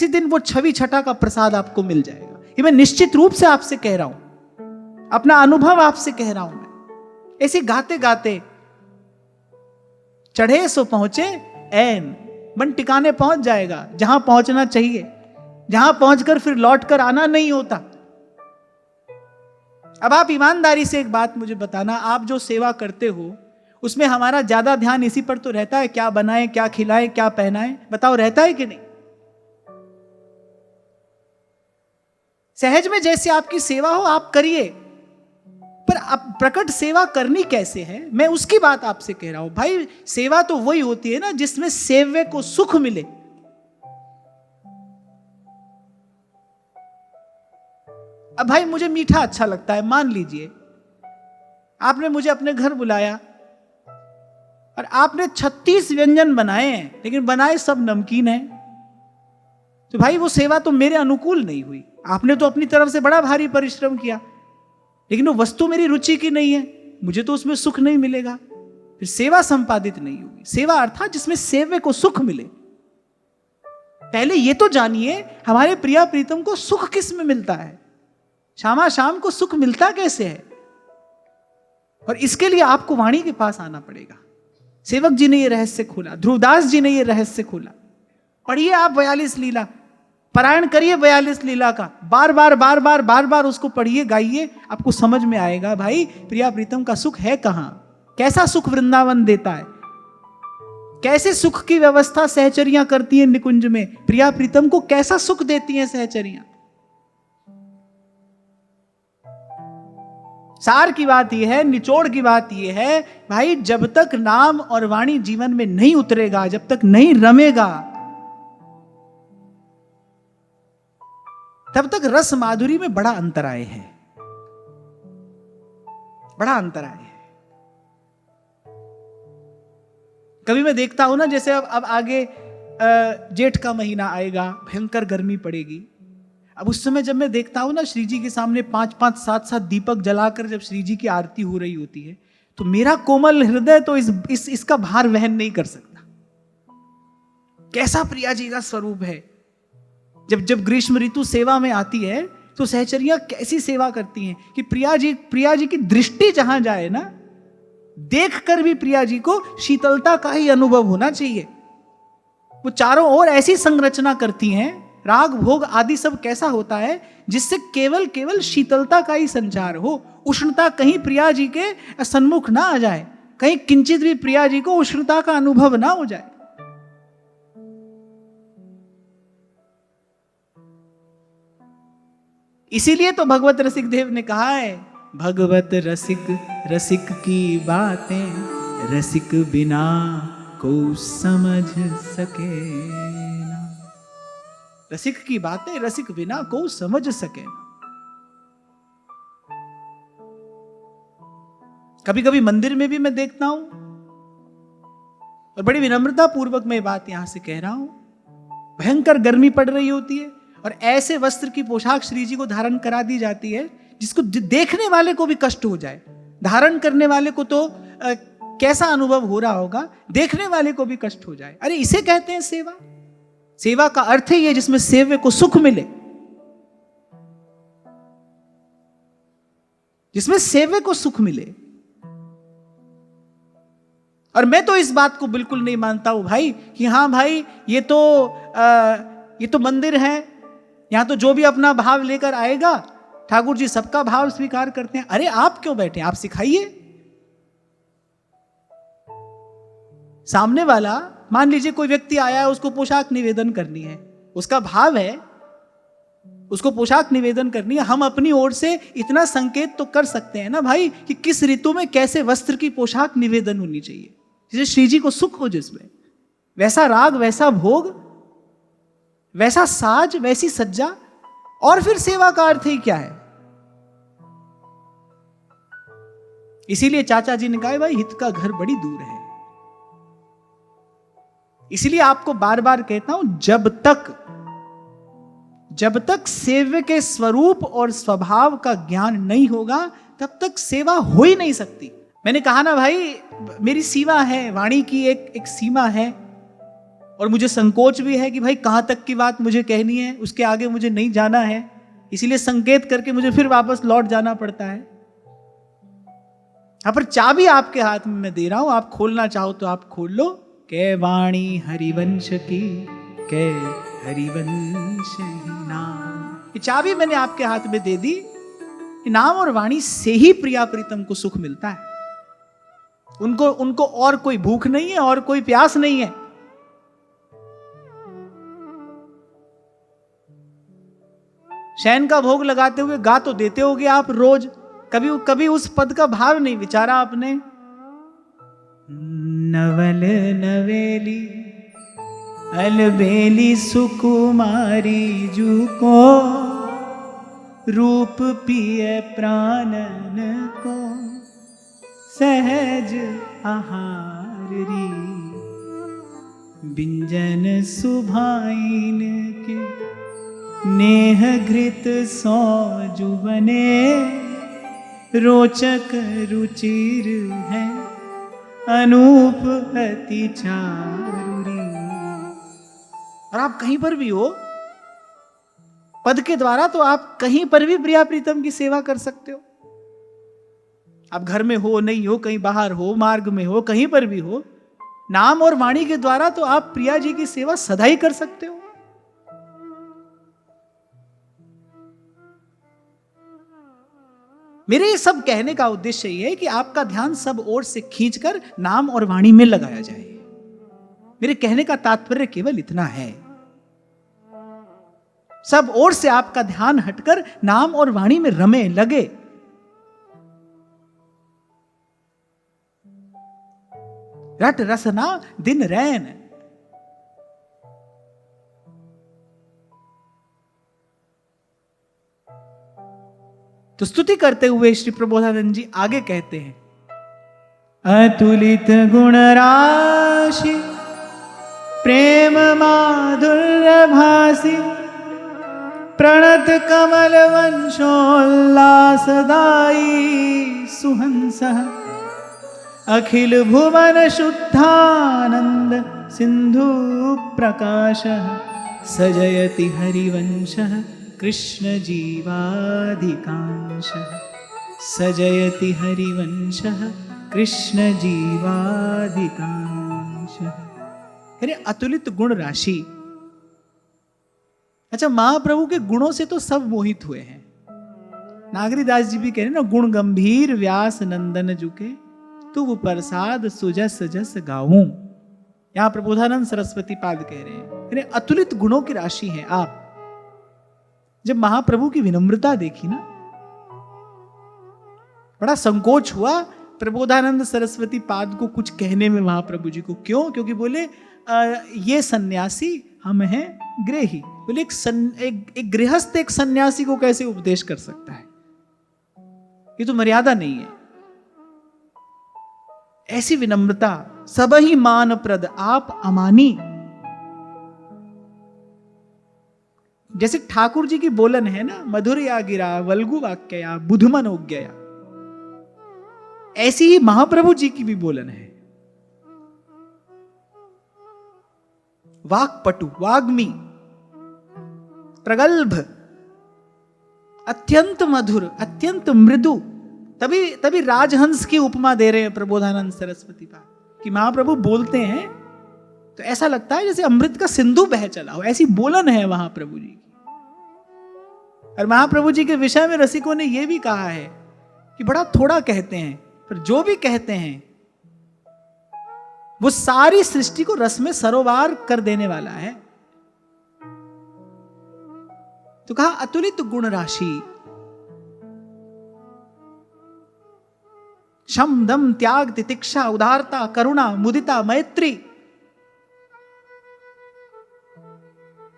दिन वो छवि छटा का प्रसाद आपको मिल जाएगा। ये मैं निश्चित रूप से आपसे कह रहा हूं, अपना अनुभव आपसे कह रहा हूं मैं। ऐसे गाते गाते चढ़े सो पहुंचे ऐन, मन टिकाने पहुंच जाएगा जहां पहुंचना चाहिए, जहां पहुंचकर फिर लौट कर आना नहीं होता। अब आप ईमानदारी से एक बात मुझे बताना, आप जो सेवा करते हो उसमें हमारा ज्यादा ध्यान इसी पर तो रहता है, क्या बनाए, क्या खिलाए, क्या पहनाए, बताओ रहता है कि नहीं? सहज में जैसे आपकी सेवा हो आप करिए, पर अब प्रकट सेवा करनी कैसे है, मैं उसकी बात आपसे कह रहा हूं। भाई सेवा तो वही होती है ना जिसमें सेव्य को सुख मिले। अब भाई मुझे मीठा अच्छा लगता है, मान लीजिए आपने मुझे अपने घर बुलाया और आपने 36 व्यंजन बनाए हैं, लेकिन बनाए सब नमकीन हैं। तो भाई वो सेवा तो मेरे अनुकूल नहीं हुई, आपने तो अपनी तरफ से बड़ा भारी परिश्रम किया, लेकिन वो वस्तु मेरी रुचि की नहीं है, मुझे तो उसमें सुख नहीं मिलेगा, फिर सेवा संपादित नहीं होगी। सेवा अर्थात जिसमें सेव्य को सुख मिले। पहले ये तो जानिए हमारे प्रिया प्रीतम को सुख किस में मिलता है, श्यामा शाम को सुख मिलता कैसे है, और इसके लिए आपको वाणी के पास आना पड़ेगा। सेवक जी ने ये रहस्य खोला, ध्रुवदास जी ने ये रहस्य खोला। पढ़िए आप 42 लीला, पारायण करिए 42 लीला का, बार बार उसको पढ़िए, गाइए, आपको समझ में आएगा भाई प्रिया प्रीतम का सुख है कहां, कैसा सुख वृंदावन देता है, कैसे सुख की व्यवस्था सहचरियां करती हैं निकुंज में, प्रिया प्रीतम को कैसा सुख देती हैं सहचरियां। सार की बात यह है, निचोड़ की बात यह है भाई, जब तक नाम और वाणी जीवन में नहीं उतरेगा, जब तक नहीं रमेगा, तब तक रस माधुरी में बड़ा अंतराय है, बड़ा अंतराय है। कभी मैं देखता हूं ना, जैसे अब आगे जेठ का महीना आएगा, भयंकर गर्मी पड़ेगी। अब उस समय जब मैं देखता हूं ना श्री जी के सामने 5-5, 7-7 दीपक जलाकर जब श्री जी की आरती हो रही होती है, तो मेरा कोमल हृदय तो इसका भार वहन नहीं कर सकता। कैसा प्रिया जी का स्वरूप है। जब ग्रीष्म ऋतु सेवा में आती है तो सहचरियां कैसी सेवा करती हैं कि प्रिया जी की दृष्टि जहां जाए ना, देखकर भी प्रिया जी को शीतलता का ही अनुभव होना चाहिए। वो चारों ओर ऐसी संरचना करती हैं, राग भोग आदि सब कैसा होता है जिससे केवल शीतलता का ही संचार हो, उष्णता कहीं प्रिया जी के सन्मुख ना आ जाए, कहीं किंचित भी प्रिया जी को उष्णता का अनुभव ना हो जाए। इसीलिए तो भगवत रसिक देव ने कहा है, भगवत रसिक की बातें रसिक बिना को समझ सके ना। रसिक की बातें रसिक बिना को समझ सके ना। कभी कभी मंदिर में भी मैं देखता हूं, और बड़ी विनम्रता पूर्वक मैं बात यहां से कह रहा हूं, भयंकर गर्मी पड़ रही होती है और ऐसे वस्त्र की पोशाक श्री जी को धारण करा दी जाती है जिसको देखने वाले को भी कष्ट हो जाए। धारण करने वाले को तो कैसा अनुभव हो रहा होगा, देखने वाले को भी कष्ट हो जाए। अरे इसे कहते हैं सेवा। सेवा का अर्थ है ये जिसमें सेव्य को सुख मिले, जिसमें सेव्य को सुख मिले। और मैं तो इस बात को बिल्कुल नहीं मानता हूं भाई कि हाँ भाई ये तो मंदिर है, यहां तो जो भी अपना भाव लेकर आएगा, ठाकुर जी सबका भाव स्वीकार करते हैं। अरे आप क्यों बैठे, आप सिखाइए। सामने वाला, मान लीजिए कोई व्यक्ति आया है, उसको पोशाक निवेदन करनी है, उसका भाव है उसको पोशाक निवेदन करनी है। हम अपनी ओर से इतना संकेत तो कर सकते हैं ना भाई कि किस ऋतु में कैसे वस्त्र की पोशाक निवेदन होनी चाहिए, जिसे श्री जी को सुख हो, जिसमें वैसा राग, वैसा भोग, वैसा साज, वैसी सज्जा। और फिर सेवा का अर्थ ही क्या है। इसीलिए चाचा जी ने कहा भाई हित का घर बड़ी दूर है। इसीलिए आपको बार बार कहता हूं, जब तक सेव्य के स्वरूप और स्वभाव का ज्ञान नहीं होगा तब तक सेवा हो ही नहीं सकती। मैंने कहा ना भाई, मेरी सीमा है, वाणी की एक सीमा है, और मुझे संकोच भी है कि भाई कहां तक की बात मुझे कहनी है, उसके आगे मुझे नहीं जाना है। इसीलिए संकेत करके मुझे फिर वापस लौट जाना पड़ता है। यहां पर चाबी आपके हाथ में मैं दे रहा हूं, आप खोलना चाहो तो आप खोल लो। कै वाणी हरिवंश की, कै हरिवंश नाम। ये चाबी मैंने आपके हाथ में दे दी। नाम और वाणी से ही प्रिया प्रीतम को सुख मिलता है। उनको और कोई भूख नहीं है और कोई प्यास नहीं है। शयन का भोग लगाते हुए गा तो देते होगे आप रोज, कभी उस पद का भाव नहीं विचारा आपने। नवल नवेली अलबेली सुकुमारी जू को, रूप पिए प्राणन को सहज आहार री। बिंजन सुभाइन के नेह घृत सौ जुबने, रोचक रुचिर है अनूप अति चारुरी। और आप कहीं पर भी हो, पद के द्वारा तो आप कहीं पर भी प्रिया प्रीतम की सेवा कर सकते हो। आप घर में हो, नहीं हो, कहीं बाहर हो, मार्ग में हो, कहीं पर भी हो, नाम और वाणी के द्वारा तो आप प्रिया जी की सेवा सदा ही कर सकते हो। मेरे सब कहने का उद्देश्य यह है कि आपका ध्यान सब ओर से खींचकर नाम और वाणी में लगाया जाए। मेरे कहने का तात्पर्य केवल इतना है, सब ओर से आपका ध्यान हटकर नाम और वाणी में रमे लगे। रट रसना दिन रैन। तो स्तुति करते हुए श्री प्रबोधानंद जी आगे कहते हैं, अतुलित गुण राशि प्रेम माधुर्य भासी, प्रणत कमल वंशोल्लासदायी सुहंस, अखिल भुवन शुद्धानंद सिंधु प्रकाश, सजयति हरिवंश कृष्ण जीवाधिकांश, सजयति हरिवंश कृष्ण जीवाधिकांश। अरे अतुलित गुण राशि। अच्छा, महाप्रभु के गुणों से तो सब मोहित हुए हैं। नागरीदास जी भी कह रहे ना, गुण गंभीर व्यास नंदन जुके, तुव प्रसाद सुजस जस गाऊं। यहां प्रबोधानंद सरस्वती पाद कह रहे हैं, अरे अतुलित गुणों की राशि है आप। जब महाप्रभु की विनम्रता देखी ना, बड़ा संकोच हुआ प्रबोधानंद सरस्वती पाद को कुछ कहने में महाप्रभु जी को। क्यों? क्योंकि बोले ये सन्यासी, हम हैं गृही। बोले एक गृहस्थ एक सन्यासी को कैसे उपदेश कर सकता है? ये तो मर्यादा नहीं है। ऐसी विनम्रता, सब ही मान प्रद आप अमानी। जैसे ठाकुर जी की बोलन है ना, मधुर या गिरा वल्गु वाक्या बुधमन हो गया, ऐसी ही महाप्रभु जी की भी बोलन है। वाक्पटु, वाग्मी, प्रगल्भ, अत्यंत मधुर, अत्यंत मृदु। तभी राजहंस की उपमा दे रहे हैं प्रबोधानंद सरस्वती पाद कि महाप्रभु बोलते हैं तो ऐसा लगता है जैसे अमृत का सिंधु बह चला हो। ऐसी बोलन है महाप्रभु जी की। और महाप्रभु जी के विषय में रसिकों ने यह भी कहा है कि बड़ा थोड़ा कहते हैं, पर जो भी कहते हैं वो सारी सृष्टि को रस में सरोवर कर देने वाला है। तो कहा अतुलित गुण राशि, शम दम त्याग तितिक्षा उदारता करुणा मुदिता मैत्री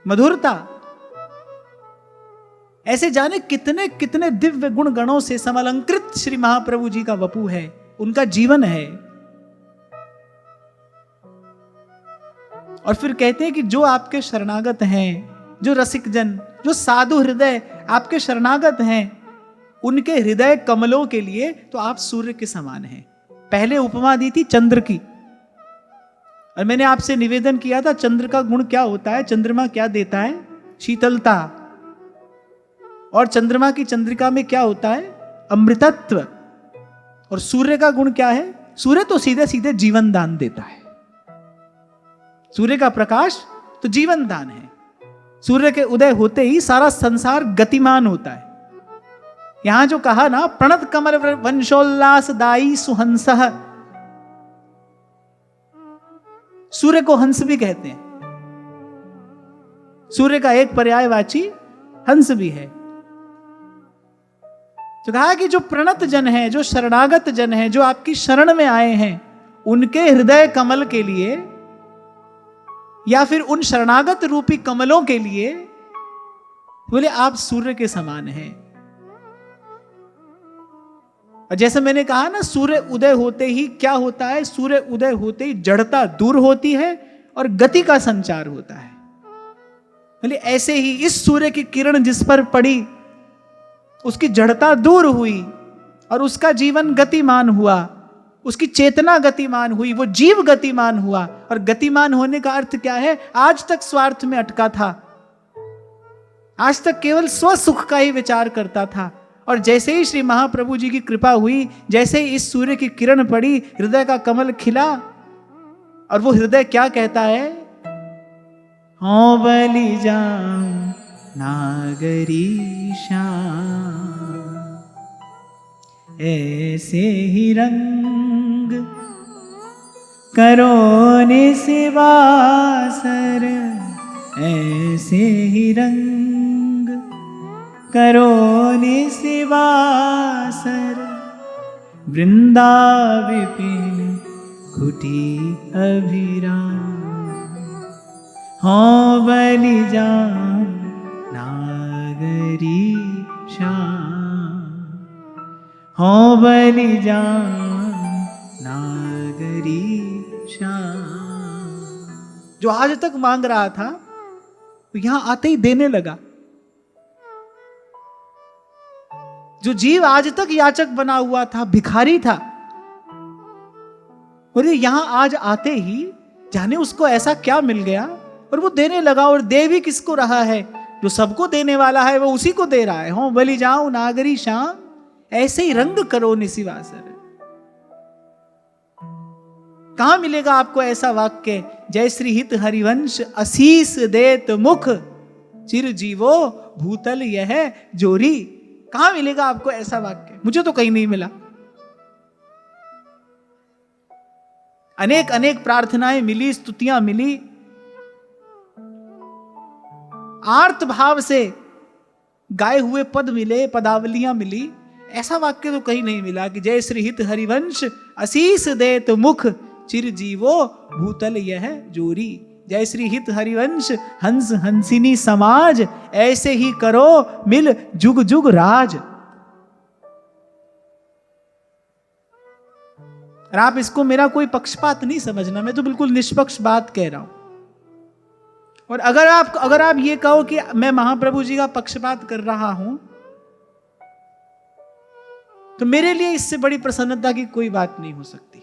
मधुरता, ऐसे जाने कितने कितने दिव्य गुण गणों से समलंकृत श्री महाप्रभु जी का वपु है, उनका जीवन है। और फिर कहते हैं कि जो आपके शरणागत हैं, जो रसिक जन, जो साधु हृदय आपके शरणागत हैं, उनके हृदय कमलों के लिए तो आप सूर्य के समान हैं। पहले उपमा दी थी चंद्र की, और मैंने आपसे निवेदन किया था चंद्र का गुण क्या होता है। चंद्रमा क्या देता है? शीतलता। और चंद्रमा की चंद्रिका में क्या होता है? अमृतत्व। और सूर्य का गुण क्या है? सूर्य तो सीधे सीधे जीवन दान देता है। सूर्य का प्रकाश तो जीवन दान है। सूर्य के उदय होते ही सारा संसार गतिमान होता है। यहां जो कहा ना, प्रणत कमल वंशोल्लास दाई सुहंस, सूर्य को हंस भी कहते हैं। सूर्य का एक पर्यायवाची हंस भी है। तो कहा कि जो प्रणत जन है, जो शरणागत जन है, जो आपकी शरण में आए हैं, उनके हृदय कमल के लिए या फिर उन शरणागत रूपी कमलों के लिए बोले आप सूर्य के समान हैं। और जैसे मैंने कहा ना, सूर्य उदय होते ही क्या होता है? सूर्य उदय होते ही जड़ता दूर होती है और गति का संचार होता है। बोले ऐसे ही इस सूर्य की किरण जिस पर पड़ी उसकी जड़ता दूर हुई और उसका जीवन गतिमान हुआ, उसकी चेतना गतिमान हुई, वो जीव गतिमान हुआ। और गतिमान होने का अर्थ क्या है? आज तक स्वार्थ में अटका था, आज तक केवल स्वसुख का ही विचार करता था। और जैसे ही श्री महाप्रभु जी की कृपा हुई, जैसे ही इस सूर्य की किरण पड़ी, हृदय का कमल खिला। और वो हृदय क्या कहता है? हो बलि जाऊं नागरी श्याम, ऐसे ही रंग करो निसिवासर, ऐसे ही रंग करो निसिवासर, वृंदा विपिन कुटी अभिराम, हो बलि जाऊं नागरी श्याम, हो बलि जाऊं नागरी श्याम। जो आज तक मांग रहा था तो यहां आते ही देने लगा। जो जीव आज तक याचक बना हुआ था, भिखारी था, और यहां आज आते ही जाने उसको ऐसा क्या मिल गया और वो देने लगा। और दे भी किसको रहा है? जो सबको देने वाला है वो उसी को दे रहा है। हो बलि जाऊं नागरी श्याम, ऐसे ही रंग करो निसिवासर। कहां मिलेगा आपको ऐसा वाक्य? जय श्री हित हरिवंश असीस देत मुख, चिर जीवो भूतल यह जोरी। कहां मिलेगा आपको ऐसा वाक्य? मुझे तो कहीं नहीं मिला। अनेक अनेक प्रार्थनाएं मिली, स्तुतियां मिली, आर्त भाव से गाए हुए पद मिले, पदावलियां मिली। ऐसा वाक्य तो कहीं नहीं मिला कि जय श्री हित हरिवंश असीस देत मुख, चिर जीवो भूतल यह जोरी। जय श्री हित हरिवंश हंस हंसिनी समाज, ऐसे ही करो मिल जुग जुग राज। और आप इसको मेरा कोई पक्षपात नहीं समझना, मैं तो बिल्कुल निष्पक्ष बात कह रहा हूं। और अगर आप ये कहो कि मैं महाप्रभु जी का पक्षपात कर रहा हूं, तो मेरे लिए इससे बड़ी प्रसन्नता की कोई बात नहीं हो सकती।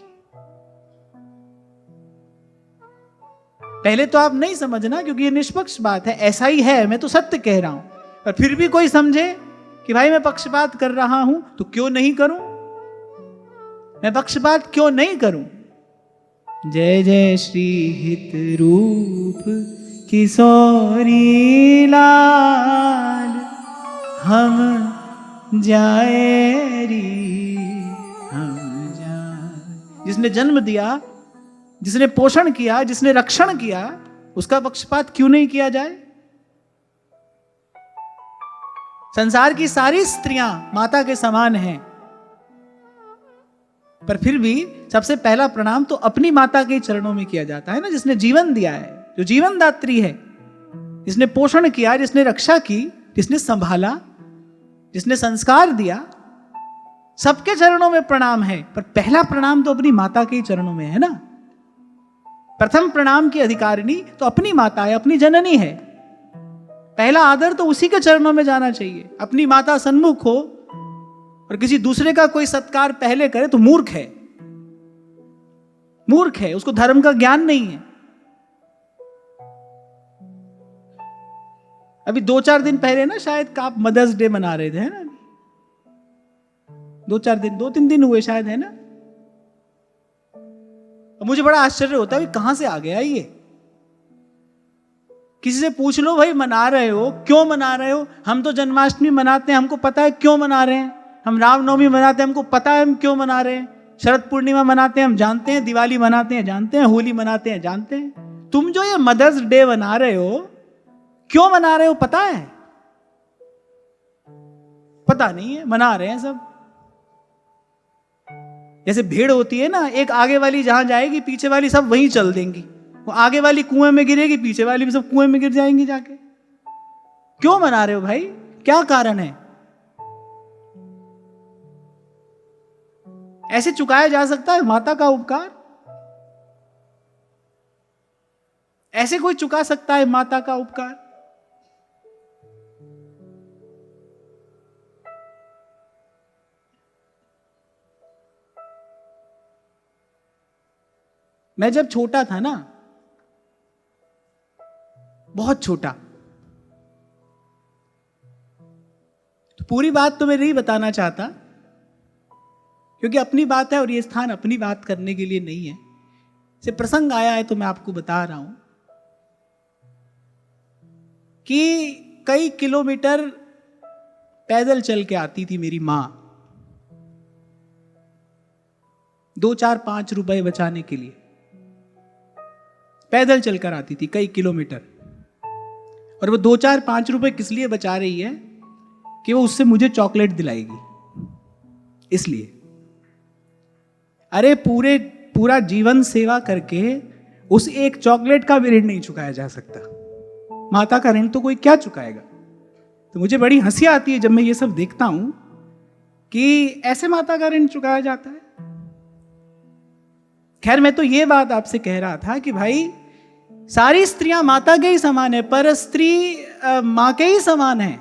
पहले तो आप नहीं समझना, क्योंकि ये निष्पक्ष बात है, ऐसा ही है, मैं तो सत्य कह रहा हूं। पर फिर भी कोई समझे कि भाई मैं पक्षपात कर रहा हूं, तो क्यों नहीं करूं? मैं पक्षपात क्यों नहीं करूं? जय जय श्री हित रूप किशोरी लाल, हम जाए री हम जाए। जिसने जन्म दिया, जिसने पोषण किया, जिसने रक्षण किया, उसका पक्षपात क्यों नहीं किया जाए? संसार की सारी स्त्रियां माता के समान हैं, पर फिर भी सबसे पहला प्रणाम तो अपनी माता के चरणों में किया जाता है ना, जिसने जीवन दिया है, जो जीवन दात्री है, जिसने पोषण किया, जिसने रक्षा की, जिसने संभाला, जिसने संस्कार दिया, सबके चरणों में प्रणाम है। पर पहला प्रणाम तो अपनी माता के चरणों में है ना। प्रथम प्रणाम की अधिकारिणी तो अपनी माता है, अपनी जननी है। पहला आदर तो उसी के चरणों में जाना चाहिए। अपनी माता सन्मुख हो और किसी दूसरे का कोई सत्कार पहले करे तो मूर्ख है, मूर्ख है, उसको धर्म का ज्ञान नहीं है। अभी 2-4 दिन पहले ना शायद आप मदर्स डे मना रहे थे, है ना? 2-3 दिन हुए शायद, है ना? मुझे बड़ा आश्चर्य होता है कहां से आ गया ये। किसी से पूछ लो भाई मना रहे हो, क्यों मना रहे हो? हम तो जन्माष्टमी मनाते हैं, हमको पता है क्यों मना रहे हैं। हम रामनवमी मनाते हैं, हमको पता है हम क्यों मना रहे हैं। शरद पूर्णिमा मनाते हैं, हम जानते हैं। दिवाली मनाते हैं, जानते हैं। होली मनाते हैं, जानते हैं। तुम जो ये मदर्स डे मना रहे हो, क्यों मना रहे हो पता है? पता नहीं है, मना रहे हैं सब। जैसे भीड़ होती है ना, एक आगे वाली जहां जाएगी पीछे वाली सब वहीं चल देंगी। वो आगे वाली कुएं में गिरेगी, पीछे वाली भी सब कुएं में गिर जाएंगी जाके। क्यों मना रहे हो भाई? क्या कारण है? ऐसे चुकाया जा सकता है माता का उपकार? ऐसे कोई चुका सकता है माता का उपकार? मैं जब छोटा था ना, बहुत छोटा, तो पूरी बात तो मैं नहीं बताना चाहता, क्योंकि अपनी बात है और ये स्थान अपनी बात करने के लिए नहीं है। से प्रसंग आया है तो मैं आपको बता रहा हूं कि कई किलोमीटर पैदल चल के आती थी मेरी मां, 2, 4, 5 रुपए बचाने के लिए पैदल चलकर आती थी कई किलोमीटर। और वो 2, 4, 5 रुपए किस लिए बचा रही है कि वो उससे मुझे चॉकलेट दिलाएगी, इसलिए। अरे पूरा जीवन सेवा करके उस एक चॉकलेट का भी ऋण नहीं चुकाया जा सकता। माता का ऋण तो कोई क्या चुकाएगा। तो मुझे बड़ी हंसी आती है जब मैं ये सब देखता हूं कि ऐसे माता का ऋण चुकाया जाता है। खैर, मैं तो ये बात आपसे कह रहा था कि भाई सारी स्त्रियां माता के ही समान है, पर स्त्री मां के ही समान है,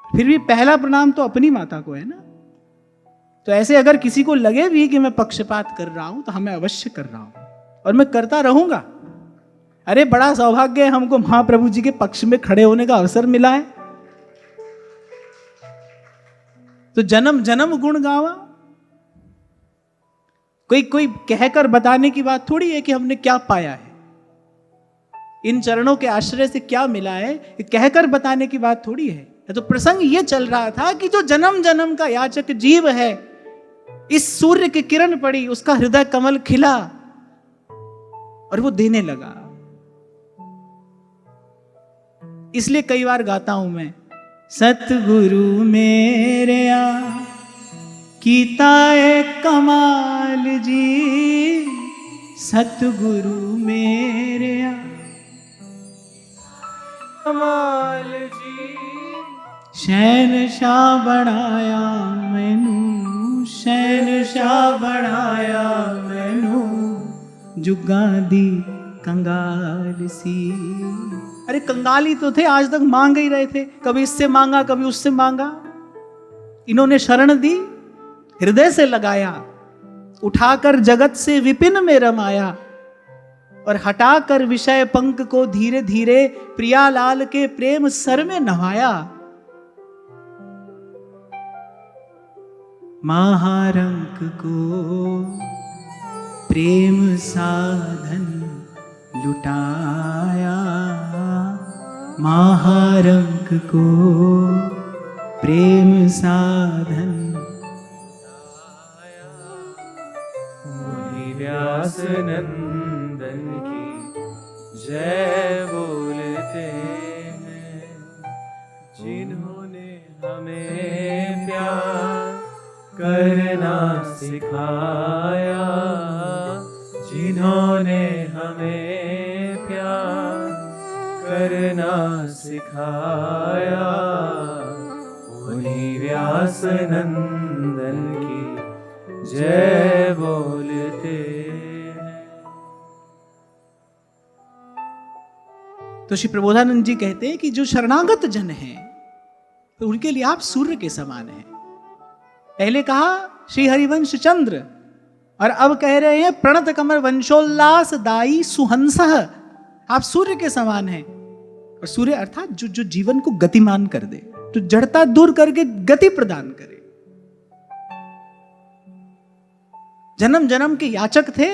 फिर भी पहला प्रणाम तो अपनी माता को है ना। तो ऐसे अगर किसी को लगे भी कि मैं पक्षपात कर रहा हूं तो हमें अवश्य कर रहा हूं और मैं करता रहूंगा। अरे बड़ा सौभाग्य है हमको महाप्रभु जी के पक्ष में खड़े होने का अवसर मिला है, तो जन्म जन्म गुण गावा। कोई कहकर बताने की बात थोड़ी है कि हमने क्या पाया है, इन चरणों के आश्रय से क्या मिला है, ये कहकर बताने की बात थोड़ी है। तो प्रसंग ये चल रहा था कि जो जन्म जन्म का याचक जीव है, इस सूर्य की किरण पड़ी, उसका हृदय कमल खिला और वो देने लगा। इसलिए कई बार गाता हूं मैं, सतगुरु मेरे कीता है कमाल जी, सतगुरु मेरे कमाल जी, शहनशाह बनाया मैनू, शहनशाह बनाया मैनू, जुगा दी कंगाल सी। अरे कंगाली तो थे, आज तक मांग ही रहे थे, कभी इससे मांगा कभी उससे मांगा। इन्होंने शरण दी, हृदय से लगाया, उठाकर जगत से विपिन में रमाया और हटाकर विषय पंख को धीरे धीरे प्रियालाल के प्रेम सर में नहाया। महारंक को प्रेम साधन लुटाया, महारंक को प्रेम साधन। व्यास नंदन की जय बोलते हैं, जिन्होंने हमें प्यार करना सिखाया, जिन्होंने हमें प्यार करना सिखाया, उन्हीं व्यास नंदन की जय बोलते हैं। तो श्री प्रबोधानंद जी कहते हैं कि जो शरणागत जन हैं तो उनके लिए आप सूर्य के समान हैं। पहले कहा श्री हरिवंश चंद्र, और अब कह रहे हैं प्रणत कमर वंशोल्लास दाई सुहंस, आप सूर्य के समान हैं। और सूर्य अर्थात जो जीवन को गतिमान कर दे, जो जड़ता दूर करके गति प्रदान करे। जन्म जन्म के याचक थे,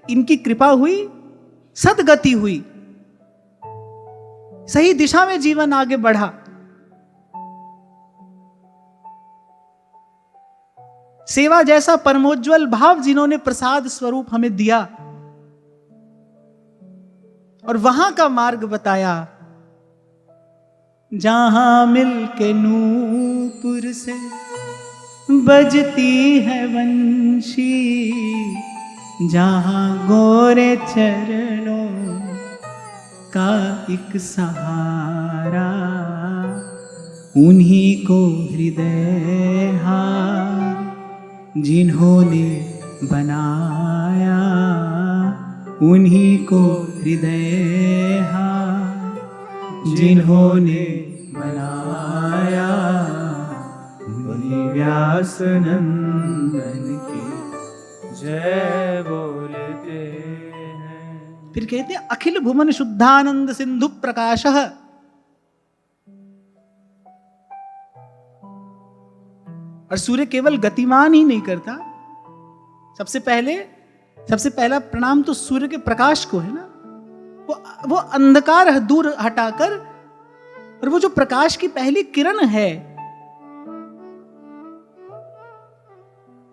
इनकी कृपा हुई, सदगति हुई, सही दिशा में जीवन आगे बढ़ा। सेवा जैसा परमोज्वल भाव जिन्होंने प्रसाद स्वरूप हमें दिया और वहां का मार्ग बताया, जहां मिल के नूपुर से बजती है वंशी, जहां गोरे चरणों का एक सहारा, उन्हीं को हृदय हार जिन्होंने बनाया, उन्हीं को हृदय जिन्होंने बनाया मुनि व्यास नंदन की जय बोलते हैं। फिर कहते हैं अखिल भुवन शुद्धानंद सिंधु प्रकाशः। और सूर्य केवल गतिमान ही नहीं करता, सबसे पहला प्रणाम तो सूर्य के प्रकाश को है ना। वो अंधकार दूर हटाकर, और वो जो प्रकाश की पहली किरण है,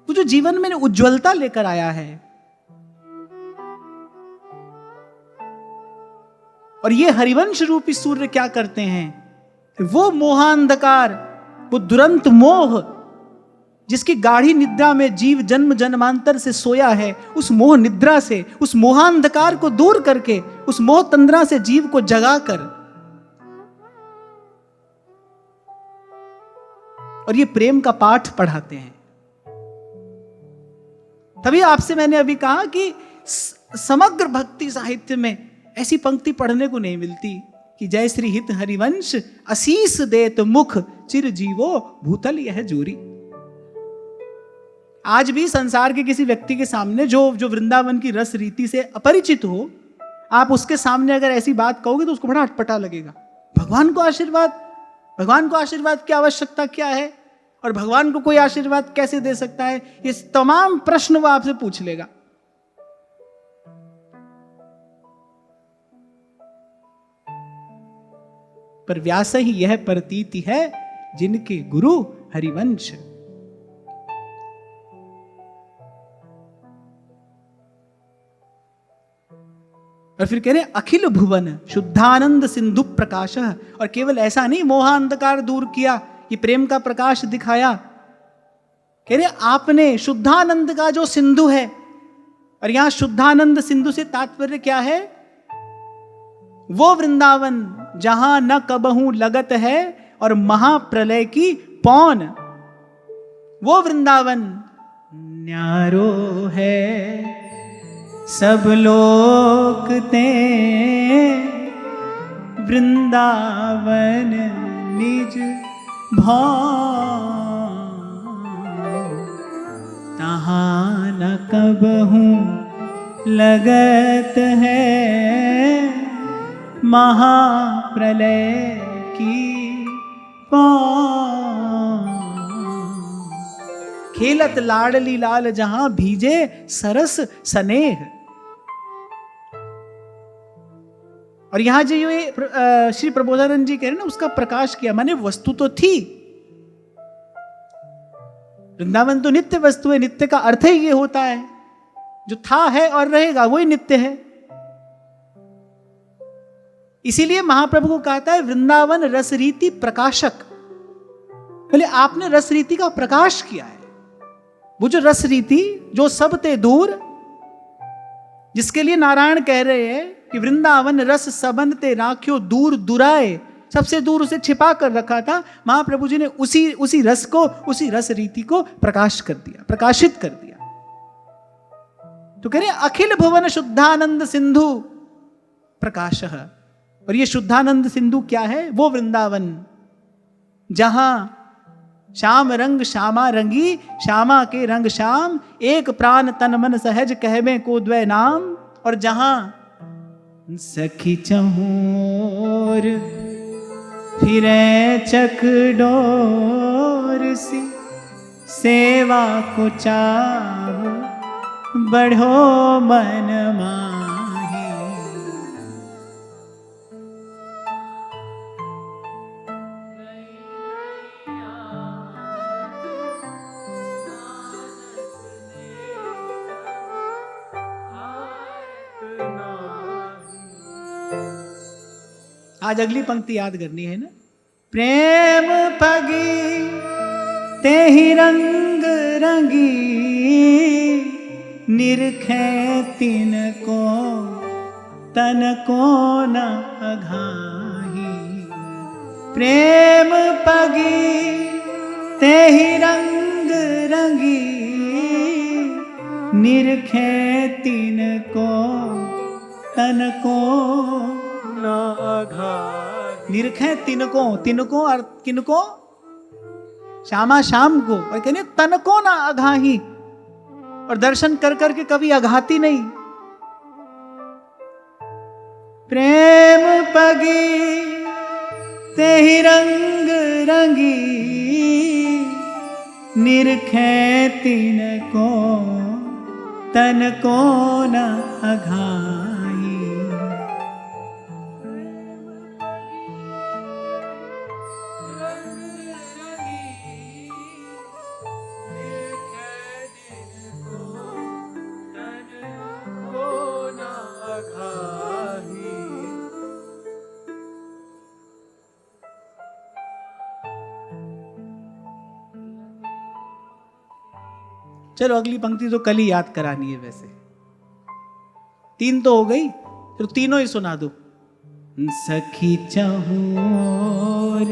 वो जो जीवन में उज्ज्वलता लेकर आया है। और ये हरिवंश रूपी सूर्य क्या करते हैं? वो मोहांधकार, वो दुरंत मोह जिसकी गाढ़ी निद्रा में जीव जन्म जन्मांतर से सोया है, उस मोह निद्रा से, उस मोहांधकार को दूर करके, उस मोह तंद्रा से जीव को जगाकर, और ये प्रेम का पाठ पढ़ाते हैं। तभी आपसे मैंने अभी कहा कि समग्र भक्ति साहित्य में ऐसी पंक्ति पढ़ने को नहीं मिलती कि जय श्री हित हरिवंश असीस देत मुख चिर जीवो भूतल यह जोरी। आज भी संसार के किसी व्यक्ति के सामने जो वृंदावन की रस रीति से अपरिचित हो, आप उसके सामने अगर ऐसी बात कहोगे तो उसको बड़ा अटपटा लगेगा। भगवान को आशीर्वाद की आवश्यकता क्या है, और भगवान को कोई आशीर्वाद कैसे दे सकता है, ये तमाम प्रश्न वो आपसे पूछ लेगा। पर व्यास ही यह प्रतीति है जिनके गुरु हरिवंश। और फिर कह रहे अखिल भुवन शुद्धानंद सिंधु प्रकाश। और केवल ऐसा नहीं, मोहांधकार दूर किया, ये प्रेम का प्रकाश दिखाया। कह रहे आपने शुद्धानंद का जो सिंधु है, और यहां शुद्धानंद सिंधु से तात्पर्य क्या है? वो वृंदावन जहां न कबहू लगत है और महाप्रलय की पौन, वो वृंदावन न्यारो है सब लोक ते वृंदावन निज भाव, तहाँ न कबहूँ लगत है महाप्रलय की पौन। खेलत लाडली लाल जहां भीजे सरस स्नेह। और यहां जो ये श्री प्रबोधानंद जी कह रहे हैं ना, उसका प्रकाश किया, माने वस्तु तो थी, वृंदावन तो नित्य वस्तु है। नित्य का अर्थ ही ये होता है, जो था है और रहेगा वही नित्य है। इसीलिए महाप्रभु को कहता है वृंदावन रसरीति प्रकाशक। बोले आपने रसरीति का प्रकाश किया है। वो जो रसरीति जो सब ते दूर, जिसके लिए नारायण कह रहे हैं कि वृंदावन रस सबन ते राख्यो दूर दुराए, सबसे दूर उसे छिपा कर रखा था। महाप्रभु जी ने उसी रस को, उसी रस रीति को प्रकाश कर दिया, प्रकाशित कर दिया। तो कह रहे अखिल भुवन शुद्धानंद सिंधु प्रकाश। और ये शुद्धानंद सिंधु क्या है? वो वृंदावन जहां श्याम रंग श्यामा रंगी, श्यामा के रंग श्याम, एक प्राण तन मन सहज कहवे को द्वै नाम। और जहां सखी चहूर फिरे चकडोर सी, सेवा को चाव बढ़ो मन माही। आज अगली पंक्ति याद करनी है ना। प्रेम पगी ते ही रंग रंगी, निरखे तिन को तन को न अघाही। प्रेम पगी ते ही रंग रंगी, निरखे तिन को तन को ना अघाही। निरखे तिनको, तिनको और किनको, श्यामा शाम को, और कहने तन को ना अघाही, और दर्शन कर करके कभी अघाती नहीं। प्रेम पगी ते ही रंग रंगी, निरखे तिनको तन को न अघाई। चलो अगली पंक्ति तो कल ही याद करानी है, वैसे 3 तो हो गई, तो तीनों ही सुना दो। सखी चहूर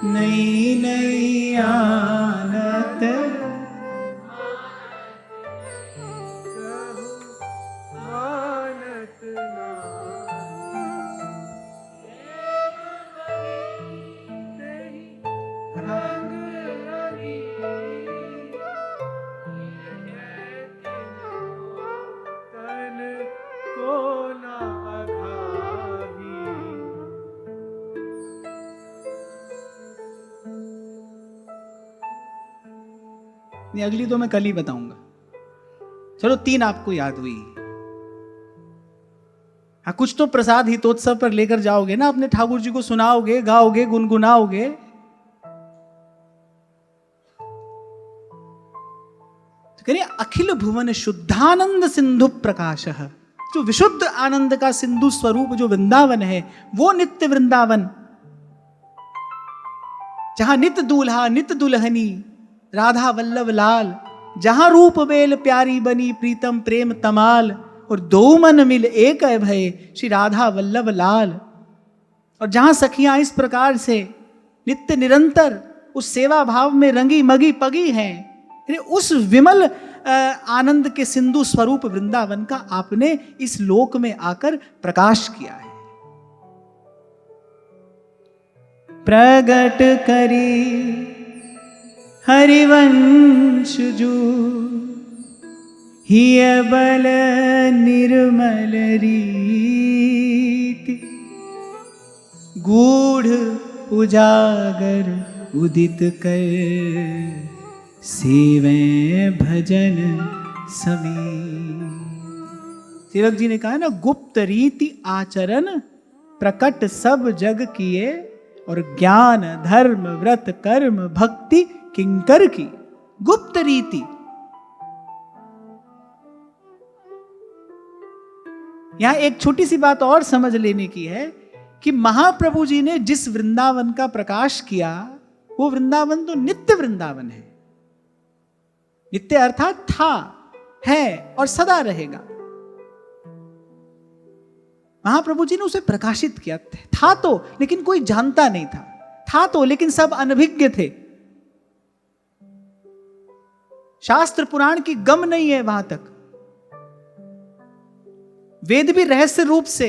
नई नई आनत नहीं, अगली तो मैं कल ही बताऊंगा। चलो 3 आपको याद हुई। हाँ, कुछ तो प्रसाद हितोत्सव पर लेकर जाओगे ना, अपने ठाकुर जी को सुनाओगे, गाओगे, गुनगुनाओगे। तो करिए अखिल भुवन शुद्धानंद सिंधु प्रकाश, जो विशुद्ध आनंद का सिंधु स्वरूप जो वृंदावन है, वो नित्य वृंदावन, जहां नित्य दूल्हा नित्य दुल्हनी राधा वल्लभ लाल, जहां रूप बेल प्यारी बनी प्रीतम प्रेम तमाल, और दो मन मिल एक है भय श्री राधा वल्लभ लाल। और जहां सखियां इस प्रकार से नित्य निरंतर उस सेवा भाव में रंगी मगी पगी हैं, उस विमल आनंद के सिंधु स्वरूप वृंदावन का आपने इस लोक में आकर प्रकाश किया है। प्रगट करी हरिवंश जो हिय बल निर्मल रीति, गूढ़ उजागर उदित कर सेवे भजन समीर। सेवक जी ने कहा ना, गुप्त रीति आचरण प्रकट सब जग किए, और ज्ञान धर्म व्रत कर्म भक्ति किंकर की। गुप्त रीति, यहां एक छोटी सी बात और समझ लेने की है कि महाप्रभु जी ने जिस वृंदावन का प्रकाश किया, वो वृंदावन तो नित्य वृंदावन है। नित्य अर्थात था, है और सदा रहेगा। महाप्रभु जी ने उसे प्रकाशित किया। था तो, लेकिन कोई जानता नहीं था। था तो, लेकिन सब अनभिज्ञ थे। शास्त्र पुराण की गम नहीं है वहां तक। वेद भी रहस्य रूप से,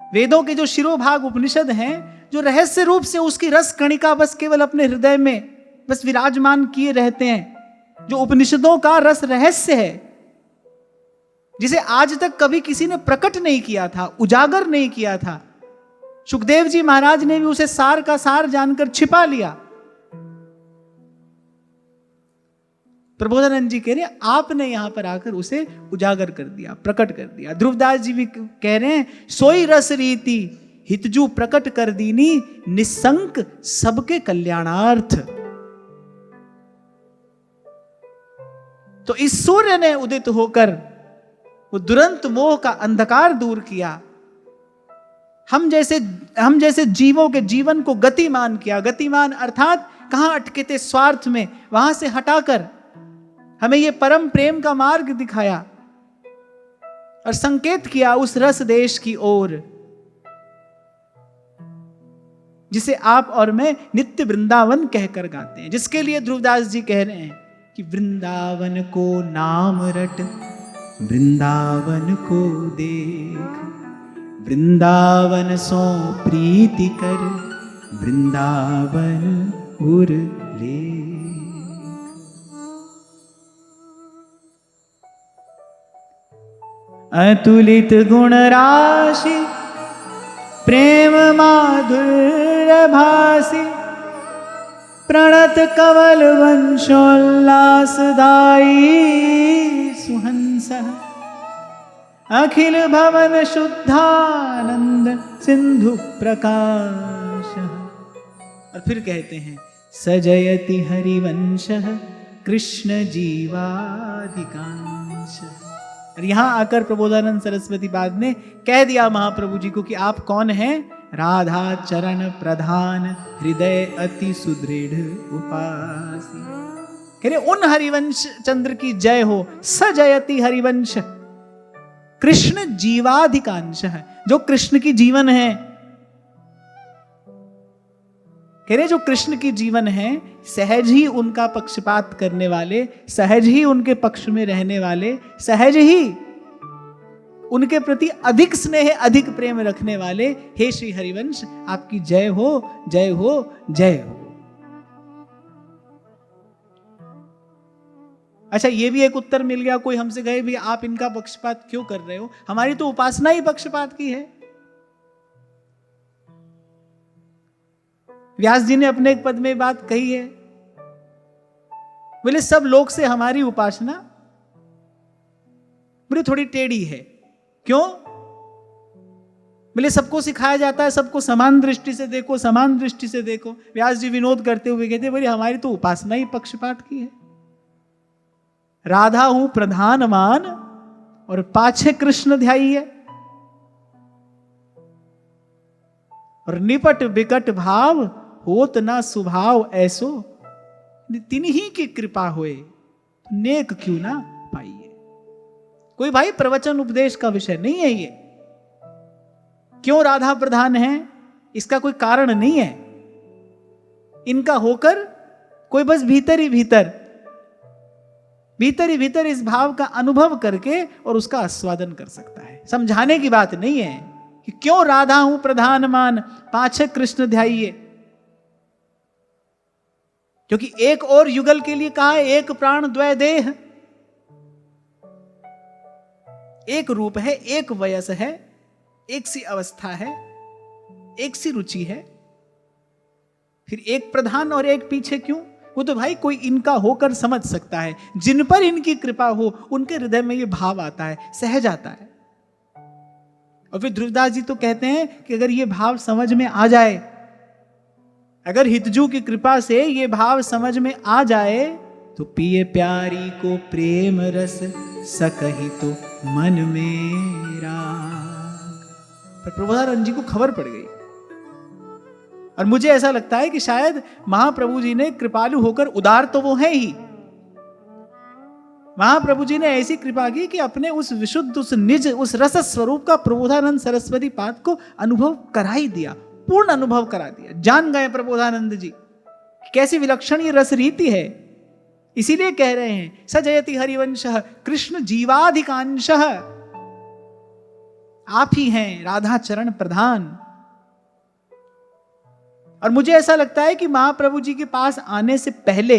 वेदों के जो शिरोभाग उपनिषद हैं, जो रहस्य रूप से उसकी रस कणिका बस केवल अपने हृदय में बस विराजमान किए रहते हैं। जो उपनिषदों का रस रहस्य है, जिसे आज तक कभी किसी ने प्रकट नहीं किया था, उजागर नहीं किया था। सुखदेव जी महाराज ने भी उसे सार का सार जानकर छिपा लिया। प्रबोधानंद जी कह रहे हैं, आपने यहां पर आकर उसे उजागर कर दिया, प्रकट कर दिया। ध्रुवदास जी भी कह रहे हैं, सोई रस रीति हितजू प्रकट कर दीनी, निसंक सबके कल्याणार्थ। तो इस सूर्य ने उदित होकर वो दुरंत मोह का अंधकार दूर किया। हम जैसे जीवों के जीवन को गतिमान किया। गतिमान अर्थात कहां अटके थे स्वार्थ में, वहां से हटाकर हमें ये परम प्रेम का मार्ग दिखाया। और संकेत किया उस रस देश की ओर जिसे आप और मैं नित्य वृंदावन कहकर गाते हैं, जिसके लिए ध्रुवदास जी कह रहे हैं कि वृंदावन को नाम रट, वृंदावन को देख, वृंदावन सो प्रीति कर, वृंदावन उर लेख। अतुलित गुण राशि प्रेम माधुर्य भासी, प्रणत कवल वंशोल्लासदायी सुहंस, अखिल भवन शुद्धानंद सिंधु प्रकाश। और फिर कहते हैं सजयति हरिवंश कृष्ण जीवाधिकांश। और यहां आकर प्रबोधानंद सरस्वती बाद ने कह दिया महाप्रभु जी को कि आप कौन हैं? राधा चरण प्रधान हृदय अति सुदृढ़ उपासी। कह रहे उन हरिवंश चंद्र की जय हो। सजयति हरिवंश, कृष्ण जीवाधिकांश है, जो कृष्ण की जीवन है। कह रहे जो कृष्ण की जीवन है, सहज ही उनका पक्षपात करने वाले, सहज ही उनके पक्ष में रहने वाले, सहज ही उनके प्रति अधिक स्नेह अधिक प्रेम रखने वाले, हे श्री हरिवंश आपकी जय हो, जय हो, जय हो। अच्छा, ये भी एक उत्तर मिल गया। कोई हमसे कहे भी आप इनका पक्षपात क्यों कर रहे हो? हमारी तो उपासना ही पक्षपात की है। व्यास जी ने अपने एक पद में बात कही है, बोले सब लोग से हमारी उपासना बोले थोड़ी टेढ़ी है। क्यों? बोले सबको सिखाया जाता है सबको समान दृष्टि से देखो, समान दृष्टि से देखो। व्यास जी विनोद करते हुए कहते बोले हमारी तो उपासना ही पक्षपात की है। राधा हूं प्रधान मान और पाछे कृष्ण ध्याई है, और निपट विकट भाव होत ना स्वभाव ऐसो, तिन्ही की कृपा होए नेक क्यों ना पाइए। कोई भाई प्रवचन उपदेश का विषय नहीं है ये। क्यों राधा प्रधान है इसका कोई कारण नहीं है। इनका होकर कोई बस भीतर ही भीतर इस भाव का अनुभव करके और उसका आस्वादन कर सकता है। समझाने की बात नहीं है कि क्यों राधा हूं प्रधान मान पाछे कृष्ण ध्याइए। क्योंकि एक और युगल के लिए कहा है एक प्राण द्वय देह, एक रूप है, एक वयस है, एक सी अवस्था है, एक सी रुचि है। फिर एक प्रधान और एक पीछे क्यों? वो तो भाई कोई इनका होकर समझ सकता है। जिन पर इनकी कृपा हो उनके हृदय में ये भाव आता है, सहज आता है। और फिर ध्रुवदास जी तो कहते हैं कि अगर ये भाव समझ में आ जाए, अगर हितजू की कृपा से ये भाव समझ में आ जाए, तो पिए प्यारी को प्रेम रस सकही तो मन मेरा। पर प्रबोधानंद जी को खबर पड़ गई, और मुझे ऐसा लगता है कि शायद महाप्रभु जी ने कृपालु होकर, उदार तो वो है ही, महाप्रभु जी ने ऐसी कृपा की कि अपने उस विशुद्ध, उस निज, उस रस स्वरूप का प्रबोधानंद सरस्वती पाद को अनुभव करा ही दिया, पूर्ण अनुभव करा दिया। जान गए प्रबोधानंद जी कैसी विलक्षण ये रस रीति है। इसीलिए कह रहे हैं सजयति हरिवंश कृष्ण जीवाधिकांश, आप ही हैं राधा चरण प्रधान। और मुझे ऐसा लगता है कि महाप्रभु जी के पास आने से पहले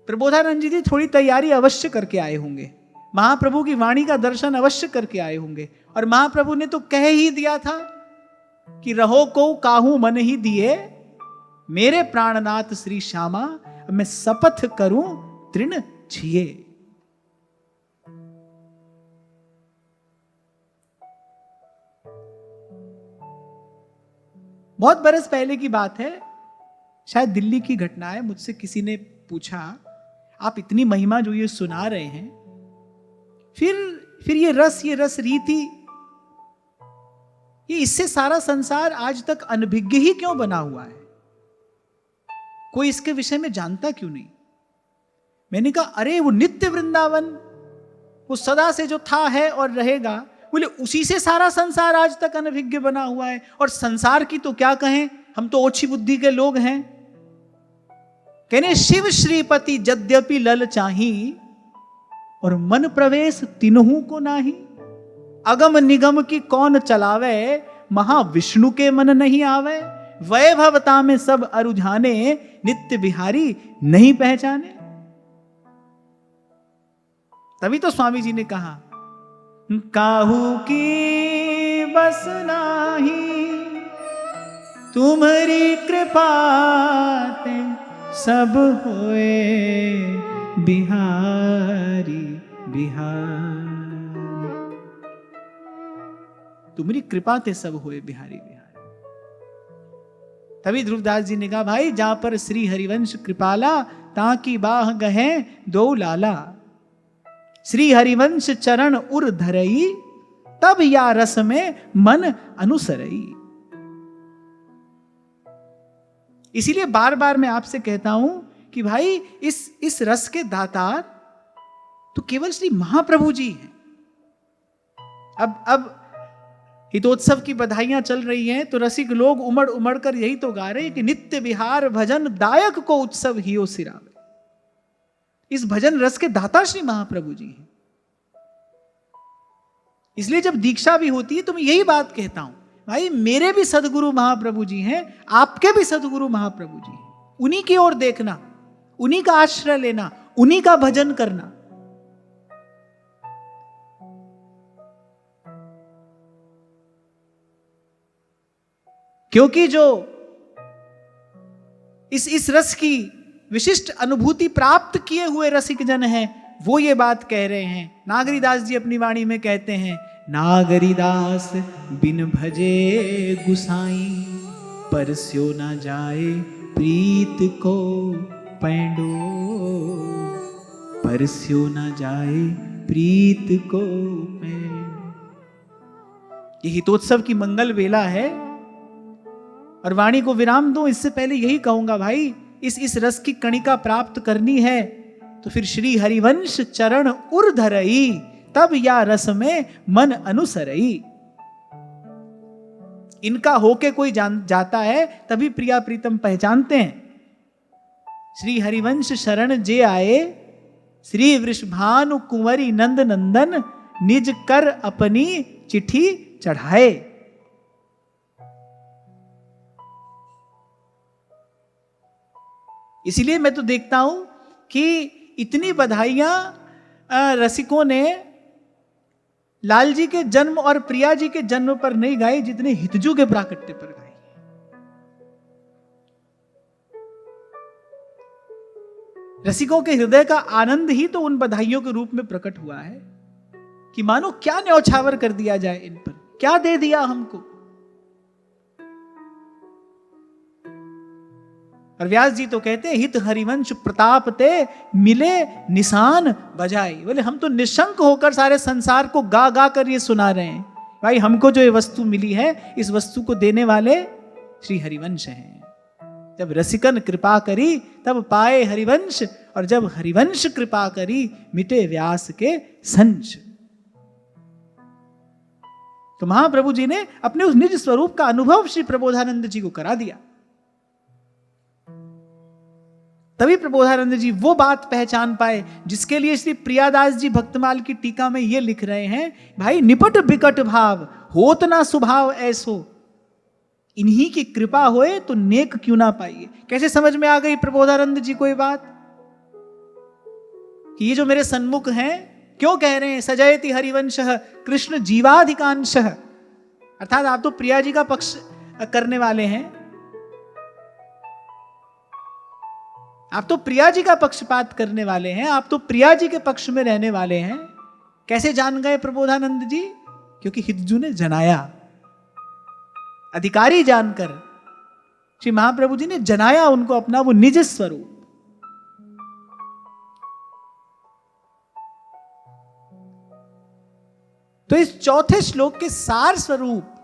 प्रबोधानंद जी थोड़ी तैयारी अवश्य करके आए होंगे, महाप्रभु की वाणी का दर्शन अवश्य करके आए होंगे। और महाप्रभु ने तो कह ही दिया था कि रहो को काहू मन ही दिए, मेरे प्राणनाथ श्री श्यामा, मैं शपथ करूं तृण छिए। बहुत बरस पहले की बात है, शायद दिल्ली की घटना है। मुझसे किसी ने पूछा आप इतनी महिमा जो ये सुना रहे हैं, फिर ये रस रीति, ये इससे सारा संसार आज तक अनभिज्ञ ही क्यों बना हुआ है? कोई इसके विषय में जानता क्यों नहीं? मैंने कहा अरे वो नित्य वृंदावन, वो सदा से जो था है और रहेगा, बोले उसी से सारा संसार आज तक अनभिज्ञ बना हुआ है। और संसार की तो क्या कहें, हम तो ओछी बुद्धि के लोग हैं। कहने शिव श्रीपति यद्यपि लल चाही, और मन प्रवेश तिन्हू को नाही। अगम निगम की कौन चलावे, महाविष्णु के मन नहीं आवे। वैभवता में सब अरुझाने, नित्य बिहारी नहीं पहचाने। तभी तो स्वामी जी ने कहा, काहू की बस नाही, तुम्हारी कृपा ते सब होए बिहारी बिहारी। तुम्हारी कृपा ते सब होए बिहारी बिहारी। तभी ध्रुवदास जी ने कहा, भाई जहां पर श्री हरिवंश कृपाला, ताकि बाह गहे दो लाला। श्री हरिवंश चरण उर धरई, तब या रस में मन अनुसरई। इसीलिए बार बार मैं आपसे कहता हूं कि भाई इस रस के दातार तो केवल श्री महाप्रभु जी हैं। अब हितोत्सव की बधाइयां चल रही हैं, तो रसिक लोग उमड़ उमड़ कर यही तो गा रहे हैं कि नित्य विहार भजन दायक को उत्सव हियो सिरावे। इस भजन रस के दाता श्री महाप्रभु जी हैं। इसलिए जब दीक्षा भी होती है तो मैं यही बात कहता हूं, भाई मेरे भी सदगुरु महाप्रभु जी हैं, आपके भी सदगुरु महाप्रभु जी हैं। उन्हीं की ओर देखना, उन्हीं का आश्रय लेना, उन्हीं का भजन करना। क्योंकि जो इस रस की विशिष्ट अनुभूति प्राप्त किए हुए रसिक जन हैं, वो ये बात कह रहे हैं। नागरीदास जी अपनी वाणी में कहते हैं, नागरीदास बिन भजे गुसाई, परस्यो ना जाए प्रीत को पैंडो। परस्यो ना जाए प्रीत को पैंडो। ये हितोत्सव की मंगल वेला है और वाणी को विराम दो। इससे पहले यही कहूंगा, भाई इस रस की कणिका प्राप्त करनी है तो फिर श्री हरिवंश चरण उर धरई, तब या रस में मन अनुसरई। इनका होके कोई जाता है तभी प्रिया प्रीतम पहचानते हैं। श्री हरिवंश शरण जे आए, श्री वृषभानु कुंवरी नंद नंदन, निज कर अपनी चिट्ठी चढ़ाए। इसीलिए मैं तो देखता हूं कि इतनी बधाइयां रसिकों ने लाल जी के जन्म और प्रिया जी के जन्म पर नहीं गाई, जितने हितजू के प्राकट्य पर गाई। रसिकों के हृदय का आनंद ही तो उन बधाइयों के रूप में प्रकट हुआ है कि मानो क्या न्यौछावर कर दिया जाए इन पर, क्या दे दिया हमको। और व्यास जी तो कहते हैं, हित हरिवंश प्रताप ते मिले निशान बजाई। बोले हम तो निशंक होकर सारे संसार को गा गा कर ये सुना रहे हैं, भाई हमको जो ये वस्तु मिली है, इस वस्तु को देने वाले श्री हरिवंश हैं। जब रसिकन कृपा करी तब पाए हरिवंश, और जब हरिवंश कृपा करी मिटे व्यास के संश। तो महाप्रभु जी ने अपने उस निज स्वरूप का अनुभव श्री प्रबोधानंद जी को करा दिया। तभी प्रबोधानंद जी वो बात पहचान पाए जिसके लिए श्री प्रियादास जी भक्तमाल की टीका में ये लिख रहे हैं, भाई निपट बिकट भाव होत ना स्वभाव ऐसो, इन्हीं की कृपा होए तो नेक क्यों ना पाइए। कैसे समझ में आ गई प्रबोधानंद जी को ये बात कि ये जो मेरे सन्मुख हैं क्यों कह रहे हैं सजयति हरिवंशः कृष्ण जीवाधिकांशः, अर्थात आप तो प्रिया जी का पक्ष करने वाले हैं, आप तो प्रिया जी का पक्षपात करने वाले हैं, आप तो प्रिया जी के पक्ष में रहने वाले हैं। कैसे जान गए प्रबोधानंद जी? क्योंकि हितजू ने जनाया, अधिकारी जानकर श्री महाप्रभु जी ने जनाया उनको अपना वो निज स्वरूप। तो इस चौथे श्लोक के सार स्वरूप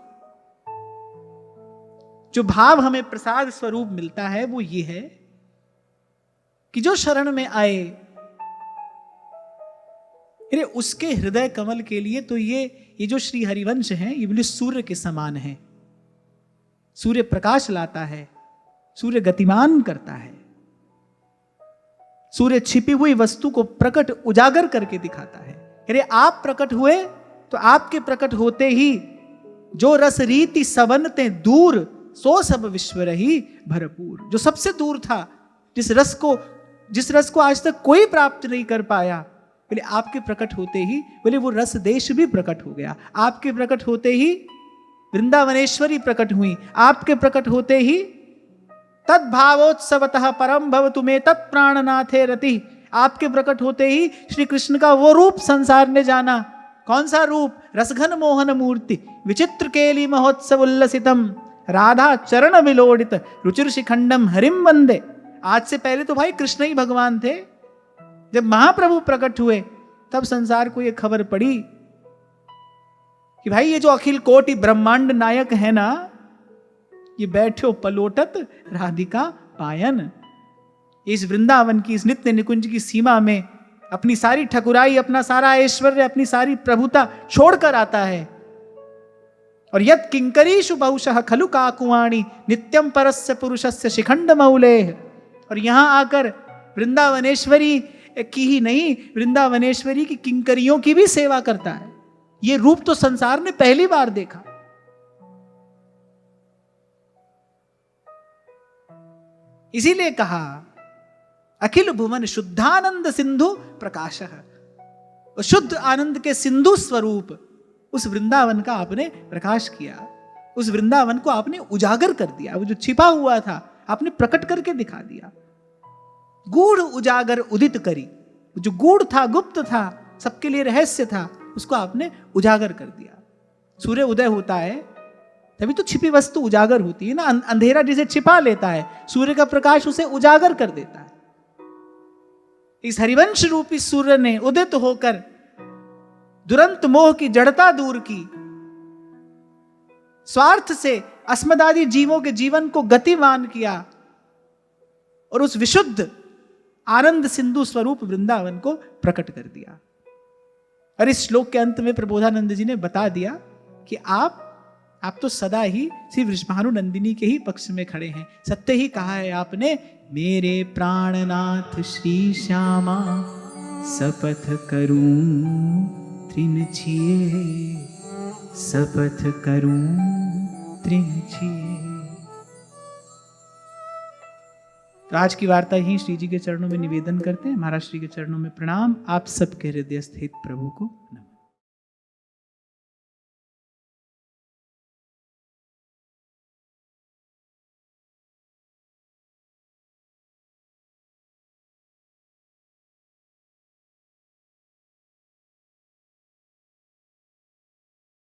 जो भाव हमें प्रसाद स्वरूप मिलता है वो ये है कि जो शरण में आए अरे उसके हृदय कमल के लिए तो ये जो श्री हरिवंश है ये बोले सूर्य के समान है। सूर्य प्रकाश लाता है, सूर्य गतिमान करता है, सूर्य छिपी हुई वस्तु को प्रकट उजागर करके दिखाता है। अरे आप प्रकट हुए तो आपके प्रकट होते ही जो रस रीति सबनते दूर सो सब विश्व रही भरपूर। जो सबसे दूर था, जिस रस को आज तक कोई प्राप्त नहीं कर पाया, बोले आपके प्रकट होते ही बोले वो रस देश भी प्रकट हो गया। आपके प्रकट होते ही वृंदावनेश्वरी प्रकट हुई। आपके प्रकट होते ही तद्भावोत्सवतः परम भवतु मे तत्प्राणनाथे रति। आपके प्रकट होते ही श्री कृष्ण का वो रूप संसार ने जाना। कौन सा रूप? रसघन मोहन मूर्ति विचित्र केली महोत्सव उल्लसितम राधा चरण विलोडित रुचिर शिखंडम हरिम वंदे। आज से पहले तो भाई कृष्ण ही भगवान थे। जब महाप्रभु प्रकट हुए तब संसार को यह खबर पड़ी कि भाई ये जो अखिल कोटि ब्रह्मांड नायक है ना, ये बैठो पलोटत राधिका पायन। इस वृंदावन की, इस नित्य निकुंज की सीमा में अपनी सारी ठकुराई, अपना सारा ऐश्वर्य, अपनी सारी प्रभुता छोड़कर आता है। और यत् किंकरीषु बहुशः खलु काकुवाणी नित्यम परस्य पुरुषस्य शिखंड मौले। और यहां आकर वृंदावनेश्वरी की ही नहीं, वृंदावनेश्वरी की किंकरियों की भी सेवा करता है। ये रूप तो संसार ने पहली बार देखा। इसीलिए कहा अखिल भुवन शुद्धानंद सिंधु प्रकाशः। शुद्ध आनंद के सिंधु स्वरूप उस वृंदावन का आपने प्रकाश किया, उस वृंदावन को आपने उजागर कर दिया। वो जो छिपा हुआ था आपने प्रकट करके दिखा दिया। गूढ़ उजागर उदित करी, जो गूढ़ था, गुप्त था, सबके लिए रहस्य था, उसको आपने उजागर कर दिया। सूर्य उदय होता है तभी तो छिपी वस्तु उजागर होती है ना। अंधेरा जिसे छिपा लेता है, सूर्य का प्रकाश उसे उजागर कर देता है। इस हरिवंश रूपी सूर्य ने उदित होकर दुरंत मोह की जड़ता दूर की, स्वार्थ से अस्मदादि जीवों के जीवन को गतिमान किया और उस विशुद्ध आनंद सिंधु स्वरूप वृंदावन को प्रकट कर दिया। और इस श्लोक के अंत में प्रबोधानंद जी ने बता दिया कि आप तो सदा ही श्री वृषभानु नंदिनी के ही पक्ष में खड़े हैं। सत्य ही कहा है आपने, मेरे प्राणनाथ श्री श्यामा शपथ करूं तृण छिए, शपथ करूं तृण छिए। तो आज की वार्ता ही श्री जी के चरणों में निवेदन करते हैं। महाराज श्री के चरणों में प्रणाम। आप सबके हृदय स्थित प्रभु को नमस्कार।